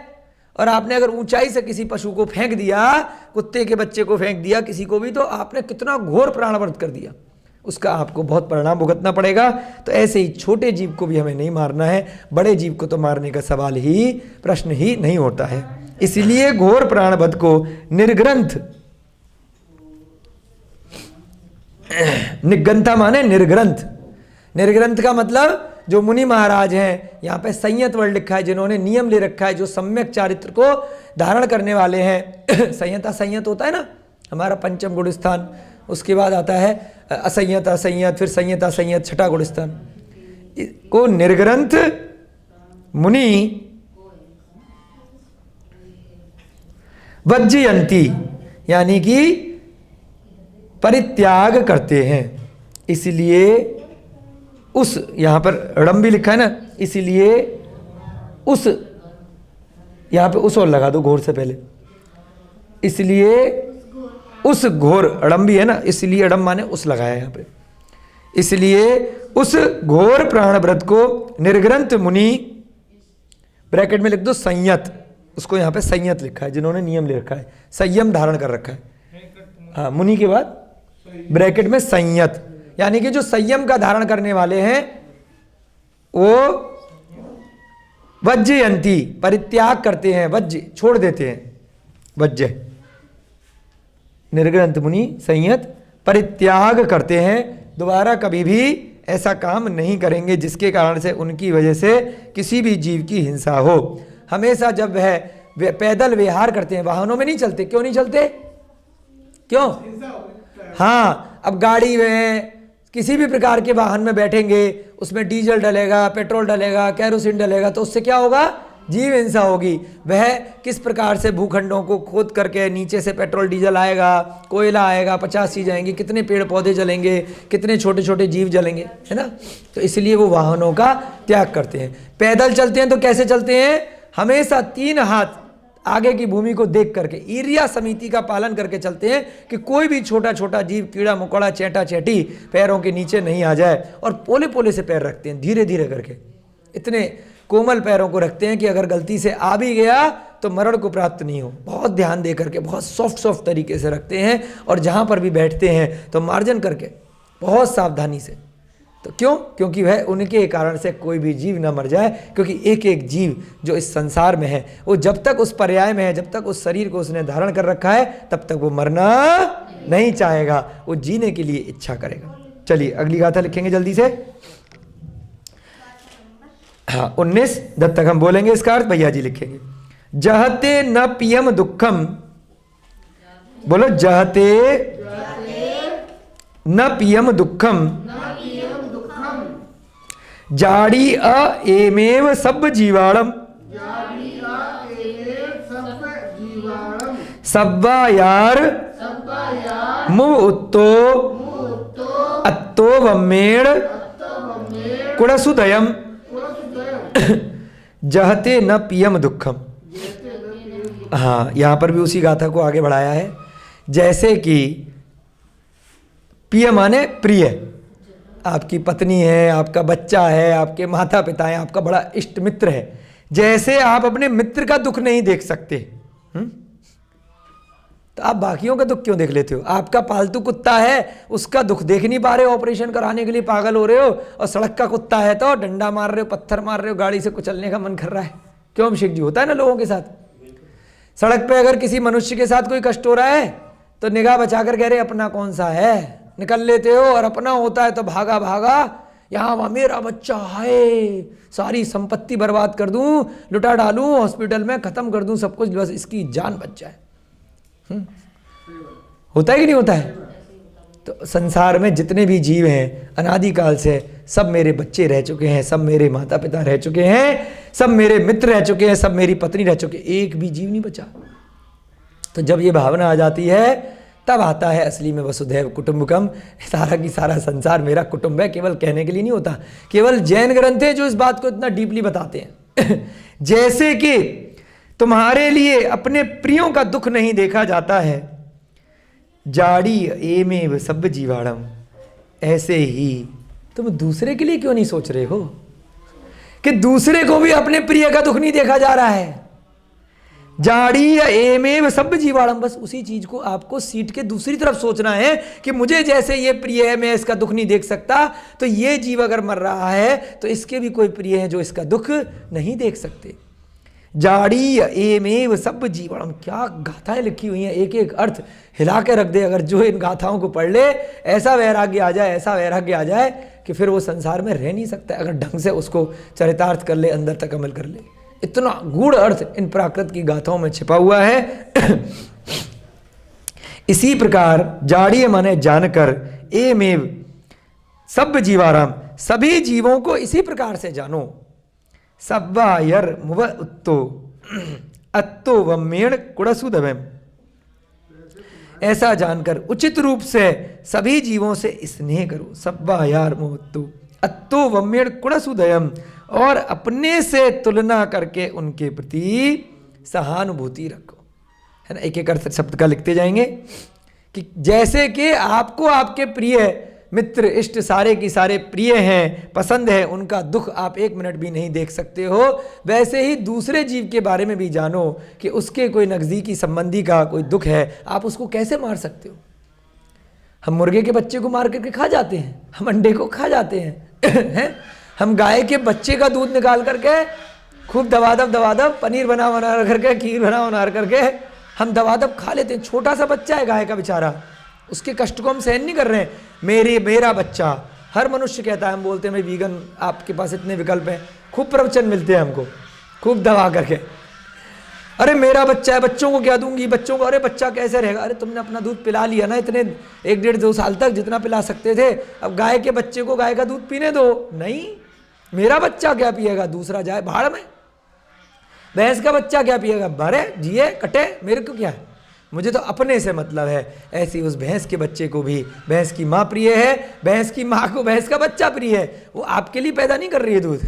और आपने अगर ऊंचाई से किसी पशु को फेंक दिया, कुत्ते के बच्चे को फेंक दिया, किसी को भी, तो आपने कितना घोर प्राणवध कर दिया, उसका आपको बहुत परिणाम भुगतना पड़ेगा। तो ऐसे ही छोटे जीव को भी हमें नहीं मारना है, बड़े जीव को तो मारने का सवाल ही, प्रश्न ही नहीं होता है। इसलिए घोर प्राणवध को निर्ग्रंथ, निग्रंथा माने निर्ग्रंथ, निर्ग्रंथ का मतलब जो मुनि महाराज हैं, यहाँ पे संयत वर्ड लिखा है, जिन्होंने नियम ले रखा है, जो सम्यक चारित्र को धारण करने वाले हैं। संयत असंयत होता है ना हमारा पंचम गुण स्थान, उसके बाद आता है असंयत असंयत, फिर संयत असंयत, छठा गुण स्थान को निर्ग्रंथ मुनि वज्जयंती, यानी कि परित्याग करते हैं। इसलिए उस, यहाँ पर रम भी लिखा है ना, इसलिए उस, यहाँ पे उस और लगा दो घोर से पहले, इसलिए उस घोर, अड़म भी है ना, इसलिए अड़म माने उस लगाया यहाँ पे, इसलिए उस घोर प्राणव्रत को निर्ग्रंथ मुनि, ब्रैकेट में लिख दो संयत, उसको यहाँ पे संयत लिखा है, जिन्होंने नियम ले रखा है, संयम धारण कर रखा है। हाँ, मुनि के बाद ब्रैकेट में संयत, यानी कि जो संयम का धारण करने वाले हैं, वो वज्जयंती, परित्याग करते हैं, वज्ज छोड़ देते हैं, वज्ज निर्ग्रंथ मुनि संयत परित्याग करते हैं, दोबारा कभी भी ऐसा काम नहीं करेंगे जिसके कारण से उनकी वजह से किसी भी जीव की हिंसा हो। हमेशा जब वह पैदल विहार करते हैं, वाहनों में नहीं चलते। क्यों नहीं चलते? क्यों? हाँ, अब गाड़ी में, किसी भी प्रकार के वाहन में बैठेंगे, उसमें डीजल डलेगा, पेट्रोल डलेगा, कैरोसिन डलेगा, तो उससे क्या होगा? जीव हिंसा होगी। वह किस प्रकार से भूखंडों को खोद करके नीचे से पेट्रोल डीजल आएगा, कोयला आएगा, 50 चीज आएंगी, कितने पेड़ पौधे जलेंगे, कितने छोटे छोटे जीव जलेंगे, है ना। तो इसलिए वो वाहनों का त्याग करते हैं। पैदल चलते हैं तो कैसे चलते हैं? हमेशा 3 हाथ आगे की भूमि को देख करके, ईर्या समिति का पालन करके चलते हैं कि कोई भी छोटा छोटा जीव, कीड़ा मकोड़ा, चैंटा चैंटी पैरों के नीचे नहीं आ जाए। और पोले पोले से पैर रखते हैं, धीरे धीरे करके, इतने कोमल पैरों को रखते हैं कि अगर गलती से आ भी गया तो मरण को प्राप्त नहीं हो। बहुत ध्यान दे करके, बहुत सॉफ्ट तरीके से रखते हैं। और जहाँ पर भी बैठते हैं तो मार्जन करके, बहुत सावधानी से। तो क्यों? क्योंकि वह उनके कारण से कोई भी जीव ना मर जाए। क्योंकि एक एक जीव जो इस संसार में है, वो जब तक उस पर्याय में है, जब तक उस शरीर को उसने धारण कर रखा है, तब तक वो मरना नहीं चाहेगा, वो जीने के लिए इच्छा करेगा। चलिए अगली गाथा लिखेंगे जल्दी से। हाँ, 19 जब तक हम बोलेंगे इसका अर्थ भैया जी लिखेंगे। जहते न पियम दुखम, बोलो जहते न पियम दुखम, जाड़ी एमेव सब जीवाणम, सब्बा यार मुव उत्तो अत्तो वम्मेण कुड़सुदयम जहते न पियम दुखम। हाँ, यहाँ पर भी उसी गाथा को आगे बढ़ाया है। जैसे कि पिय माने प्रिय, आपकी पत्नी है, आपका बच्चा है, आपके माता पिता है, आपका बड़ा इष्ट मित्र है, जैसे आप अपने मित्र का दुख नहीं देख सकते, तो आप बाकियों का दुख क्यों देख लेते हो? आपका पालतू कुत्ता है, उसका दुख देख नहीं पा रहे हो, ऑपरेशन कराने के लिए पागल हो रहे हो, और सड़क का कुत्ता है तो डंडा मार रहे हो, पत्थर मार रहे हो, गाड़ी से कुचलने का मन कर रहा है। क्यों अभिषेक जी? होता है ना लोगों के साथ। सड़क पे अगर किसी मनुष्य के साथ कोई कष्ट हो रहा है तो निगाह बचाकर कह रहे अपना कौन सा है, निकल लेते हो, और अपना होता है तो भागा भागा, यहाँ मेरा बच्चा है, सारी संपत्ति बर्बाद कर दूं, लुटा डालूं, हॉस्पिटल में खत्म कर दूं सब कुछ, बस इसकी जान बच जाए। होता है कि नहीं होता है? तो संसार में जितने भी जीव हैं अनादिकाल से सब मेरे बच्चे रह चुके हैं, सब मेरे माता पिता रह चुके हैं, सब मेरे मित्र रह चुके हैं, सब मेरी पत्नी रह चुके हैं, एक भी जीव नहीं बचा। तो जब ये भावना आ जाती है तब आता है असली में वसुधैव कुटुंबकम, सारा की सारा संसार मेरा कुटुंब है। केवल कहने के लिए नहीं होता, केवल जैन ग्रंथ है जो इस बात को इतना डीपली बताते हैं। जैसे कि तुम्हारे लिए अपने प्रियों का दुख नहीं देखा जाता है, जाड़ी एमेव सब जीवाणम, ऐसे ही तुम दूसरे के लिए क्यों नहीं सोच रहे हो कि दूसरे को भी अपने प्रिय का दुख नहीं देखा जा रहा है। जाड़ी एमेव सब जीवाणम, बस उसी चीज को आपको सीट के दूसरी तरफ सोचना है कि मुझे जैसे ये प्रिय है, मैं इसका दुख नहीं देख सकता, तो ये जीव अगर मर रहा है तो इसके भी कोई प्रिय है जो इसका दुख नहीं देख सकते। जाड़ी एमेव सब जीवाणम, क्या गाथाएं लिखी हुई हैं, एक एक अर्थ हिला के रख दे। अगर जो इन गाथाओं को पढ़ ले, ऐसा वैराग्य आ जाए, ऐसा वैराग्य आ जाए कि फिर वो संसार में रह नहीं सकता, अगर ढंग से उसको चरितार्थ कर ले, अंदर तक अमल कर ले। इतना गूढ़ अर्थ इन प्राकृत की गाथाओं में छिपा हुआ है। इसी प्रकार जाड़ीय माने जानकर, एमेव सब जीवाराम, सभी जीवों को इसी प्रकार से जानो। सब्वा यर मुव उत्तो अत्तो वम्मेण कुड़सुदवम, ऐसा जानकर उचित रूप से सभी जीवों से स्नेह करो। सब्वा यार मुव उत्तो अत्तो वम्मेण कुड़सुदयम, और अपने से तुलना करके उनके प्रति सहानुभूति रखो। है ना, एक एक अर्थ शब्द का लिखते जाएंगे कि जैसे कि आपको आपके प्रिय मित्र इष्ट सारे की सारे प्रिय हैं, पसंद है, उनका दुख आप एक मिनट भी नहीं देख सकते हो, वैसे ही दूसरे जीव के बारे में भी जानो कि उसके कोई नज़दीकी संबंधी का कोई दुख है, आप उसको कैसे मार सकते हो। हम मुर्गे के बच्चे को मार करके खा जाते हैं, हम अंडे को खा जाते हैं, हम गाय के बच्चे का दूध निकाल करके खूब दबादब पनीर बना करके, खीर बना करके हम दबादब खा लेते हैं। छोटा सा बच्चा है गाय का बेचारा, उसके कष्ट को हम सहन नहीं कर रहे हैं। मेरा बच्चा, हर मनुष्य कहता है, हम बोलते हैं भाई वीगन, आपके पास इतने विकल्प हैं, खूब प्रवचन मिलते हैं हमको, खूब दबा करके, अरे मेरा बच्चा है, बच्चों को क्या दूंगी, बच्चों को, अरे बच्चा कैसे रहेगा, अरे तुमने अपना दूध पिला लिया ना इतने 1-1.5-2 साल तक जितना पिला सकते थे, अब गाय के बच्चे को गाय का दूध पीने दो। नहीं, मेरा बच्चा क्या पिएगा, दूसरा जाए भाड़ में। भैंस का बच्चा क्या पिएगा, भरे जिए कटे, मेरे को क्या है, मुझे तो अपने से मतलब है। ऐसे उस भैंस के बच्चे को भी भैंस की माँ प्रिय है, भैंस की माँ को भैंस का बच्चा प्रिय है, वो आपके लिए पैदा नहीं कर रही है दूध,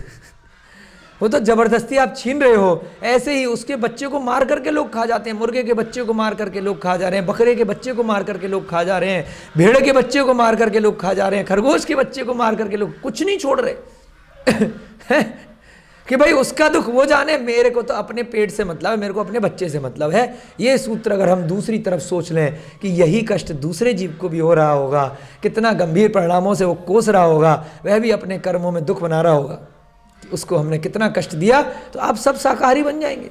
वो तो जबरदस्ती आप छीन रहे हो। ऐसे ही उसके बच्चे को मार करके लोग खा जाते हैं, मुर्गे के बच्चे को मार करके लोग खा जा रहे हैं, बकरे के बच्चे को मार करके लोग खा जा रहे हैं, भेड़ के बच्चे को मार करके लोग खा जा रहे हैं, खरगोश के बच्चे को मार करके लोग कुछ नहीं छोड़ रहे। कि भाई उसका दुख वो जाने, मेरे को तो अपने पेट से मतलब है, मेरे को अपने बच्चे से मतलब है। ये सूत्र अगर हम दूसरी तरफ सोच लें कि यही कष्ट दूसरे जीव को भी हो रहा होगा, कितना गंभीर परिणामों से वो कोस रहा होगा, वह भी अपने कर्मों में दुख बना रहा होगा, उसको हमने कितना कष्ट दिया, तो आप सब शाकाहारी बन जाएंगे,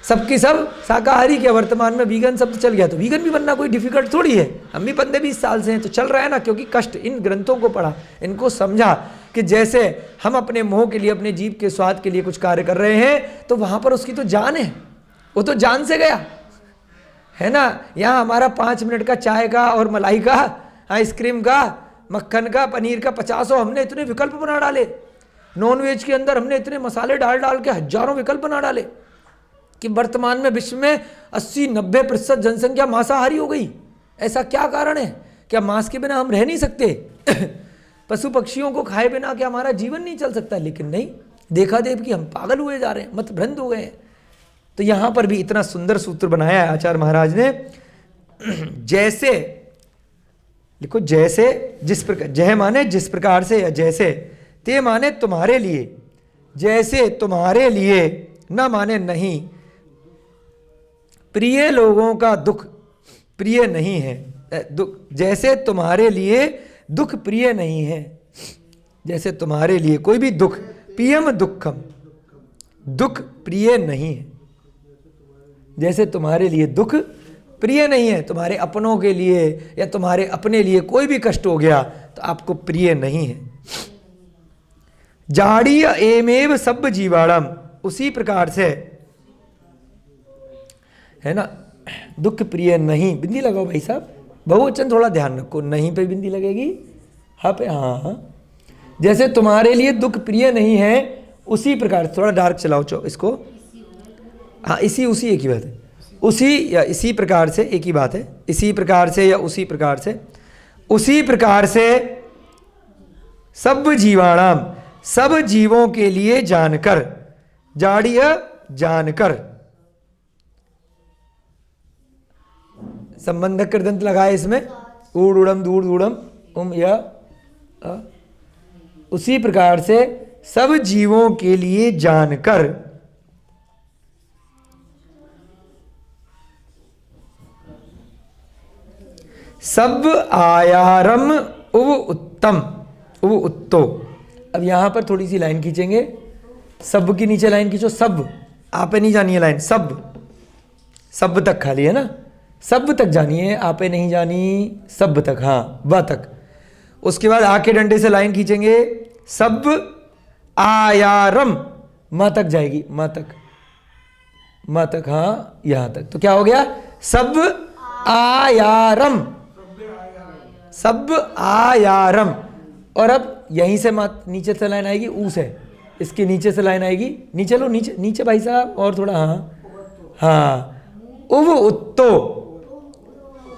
सबकी सब शाकाहारी। के वर्तमान में वीगन शब्द चल गया तो वीगन भी बनना कोई डिफिकल्ट थोड़ी है, हम भी 15-20 साल से हैं तो चल रहा है ना, क्योंकि कष्ट इन ग्रंथों को पढ़ा, इनको समझा कि जैसे हम अपने मोह के लिए, अपने जीव के स्वाद के लिए कुछ कार्य कर रहे हैं, तो वहां पर उसकी तो जान है, वो तो जान से गया है ना। यहाँ हमारा 5 मिनट का चाय का और मलाई का, आइसक्रीम का, मक्खन का, पनीर का 50 हमने इतने विकल्प बना डाले, नॉन वेज के अंदर हमने इतने मसाले डाल डाल के हजारों विकल्प बना डाले कि वर्तमान में विश्व में 80-90% जनसंख्या मांसाहारी हो गई। ऐसा क्या कारण है? क्या मांस के बिना हम रह नहीं सकते? पशु पक्षियों को खाए बिना क्या हमारा जीवन नहीं चल सकता? लेकिन नहीं, देखा देव कि हम पागल हुए जा रहे हैं, मतभ्रंत हो गए हैं। तो यहां पर भी इतना सुंदर सूत्र बनाया है आचार्य महाराज ने। जैसे लिखो, जैसे जिस प्रकार, जय माने जिस प्रकार से, या जैसे, ते माने तुम्हारे लिए, जैसे तुम्हारे लिए, न माने नहीं। प्रिय लोगों का दुख प्रिय नहीं है, दुख जैसे तुम्हारे लिए दुख प्रिय नहीं है। जैसे तुम्हारे लिए कोई भी दुख, पियम दुखम, दुख प्रिय नहीं है। जैसे तुम्हारे लिए दुख प्रिय नहीं है, तुम्हारे अपनों के लिए या तुम्हारे अपने लिए कोई भी कष्ट हो गया तो आपको प्रिय नहीं है। जाड़ीय एमेव सब जीवाणम, उसी प्रकार से है ना, दुख प्रिय नहीं। बिंदी लगाओ भाई साहब, बहुवचन थोड़ा ध्यान रखो, नहीं पे बिंदी लगेगी, हाँ पे, हाँ। जैसे तुम्हारे लिए दुख प्रिय नहीं है उसी प्रकार, थोड़ा डार्क चलाओ इसको, हाँ, इसी उसी एक ही बात है, उसी या इसी प्रकार से एक ही बात है, इसी प्रकार से या उसी प्रकार से, उसी प्रकार से सब जीवाणाम, सब जीवों के लिए जानकर, जाड़ीय जानकर, संबंधक कृदंत लगाए इसमें, ऊड़ उड़म दूड़ दूड़म उम या उसी प्रकार से सब जीवों के लिए जानकर, सब आयारम उव उत्तम, उव उत्तो। अब यहां पर थोड़ी सी लाइन खींचेंगे, सब के नीचे लाइन खींचो, सब आपे नहीं जानी है लाइन, सब तक खाली है ना, सब तक जानी है, आपे नहीं जानी, सब तक, हाँ, व तक। उसके बाद आके डंडे से लाइन खींचेंगे, सब आयारम, म तक जाएगी, म तक, हाँ, यहां तक। तो क्या हो गया? सब आयारम, सब आयारम। और अब यहीं से नीचे से लाइन आएगी, ऊ से, इसके नीचे से लाइन आएगी, नीचे लो, नीचे नीचे भाई साहब, और थोड़ा, हाँ, उव उत्तो,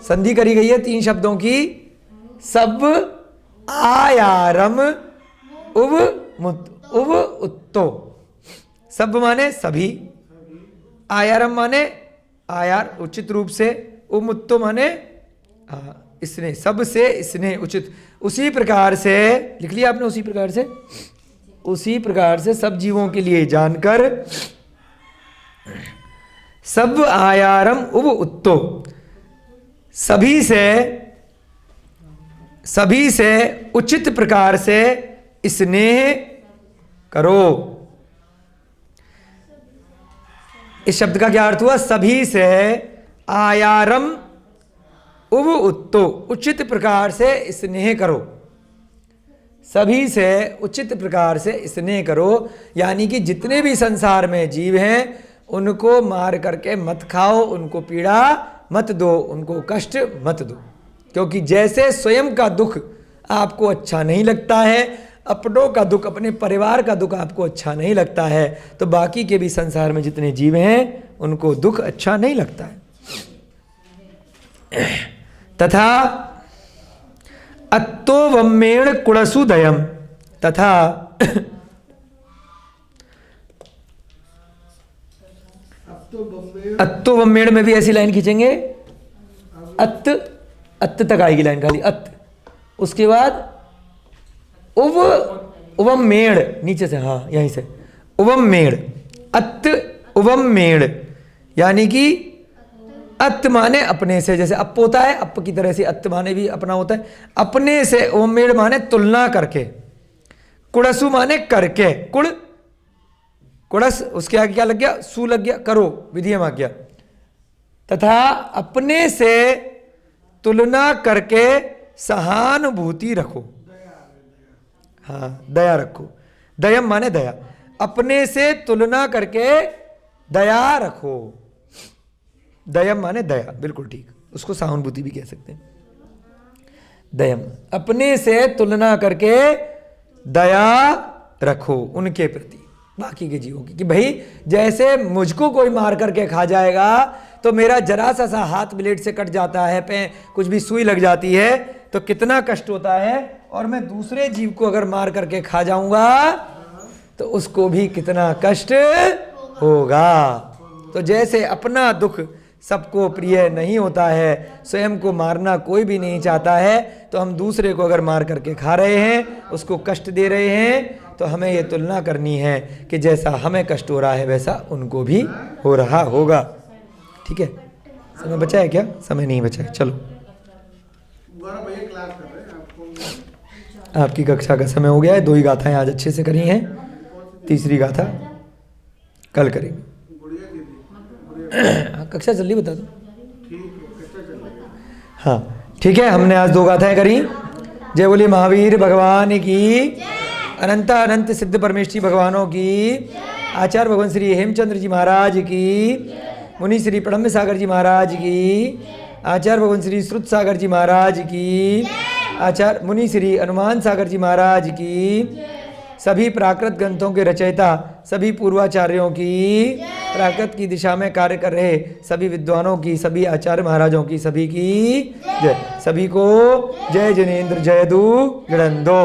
संधि करी गई है 3 शब्दों की, सब आयारम उव उव उत्तो। सब माने सभी, आयारम माने आयार उचित रूप से, उमुत्तो माने इसने, सब से इसने उचित, उसी प्रकार से लिख लिया आपने, उसी प्रकार से, उसी प्रकार से सब जीवों के लिए जानकर, सब आयारम उव उत्तो, सभी से उचित प्रकार से स्नेह करो। इस शब्द का क्या अर्थ हुआ? सभी से आयारम उव उत्तो, उचित प्रकार से स्नेह करो, सभी से उचित प्रकार से स्नेह करो। यानी कि जितने भी संसार में जीव हैं उनको मार करके मत खाओ, उनको पीड़ा मत दो, उनको कष्ट मत दो। क्योंकि जैसे स्वयं का दुख आपको अच्छा नहीं लगता है, अपनों का दुख, अपने परिवार का दुख आपको अच्छा नहीं लगता है, तो बाकी के भी संसार में जितने जीव हैं उनको दुख अच्छा नहीं लगता है। तथा अत्तो वम्मेण कुणसुदयम, तथा अत्तो वम्मेण में भी ऐसी लाइन खींचेंगे, अत्त तक आएगी लाइन खाली, अत्त, उसके बाद उवम मेड़, नीचे से, हाँ यहीं से, उवम मेड़, अत्त उवम मेड़, यानी कि अत्त माने अपने से, जैसे अप होता है, अप की तरह से अत्त माने भी अपना होता है, अपने से। उवम मेड़ माने तुलना करके, कुड़सु माने करके, कुड़स, उसके आगे क्या लग गया? सु लग गया, करो, विधियम आ गया। तथा अपने से तुलना करके सहानुभूति रखो, हाँ, दया रखो, दयम माने दया, अपने से तुलना करके दया रखो, दयम माने दया, बिल्कुल ठीक, उसको सहानुभूति भी कह सकते हैं। दयम, अपने से तुलना करके दया रखो उनके प्रति, बाकी के जीवों की, कि भाई जैसे मुझको कोई मार करके खा जाएगा तो मेरा जरा सा हाथ ब्लेड से कट जाता है, पे कुछ भी सुई लग जाती है तो कितना कष्ट होता है, और मैं दूसरे जीव को अगर मार करके खा जाऊंगा तो उसको भी कितना कष्ट होगा। तो जैसे अपना दुख सबको प्रिय नहीं होता है, स्वयं को मारना कोई भी नहीं चाहता है, तो हम दूसरे को अगर मार करके खा रहे हैं, उसको कष्ट दे रहे हैं, तो हमें ये तुलना करनी है कि जैसा हमें कष्ट हो रहा है वैसा उनको भी हो रहा होगा। ठीक है, समय बचा है क्या? समय नहीं बचा है, चलो आपकी कक्षा का समय हो गया है। 2 ही गाथाएं आज अच्छे से करी हैं, तीसरी गाथा कल करेंगे। कक्षा जल्दी बता दो। हाँ ठीक है, हमने आज 2 गाथाएं करी। जय बोली महावीर भगवान की, अनंत अनंत सिद्ध परमेश्वरी भगवानों की, आचार्य भगवान श्री हेमचंद्र जी महाराज की, मुनि श्री प्रणम्य सागर जी महाराज की, आचार्य भगवान श्री श्रुत सागर जी महाराज की, आचार्य मुनि श्री हनुमान सागर जी महाराज की, सभी प्राकृत ग्रंथों के रचयिता सभी पूर्वाचार्यों की, प्राकृत की दिशा में कार्य कर रहे सभी विद्वानों की, सभी आचार्य महाराजों की, सभी की जय। सभी को जय जिनेन्द्र जय दू जड़ंदो।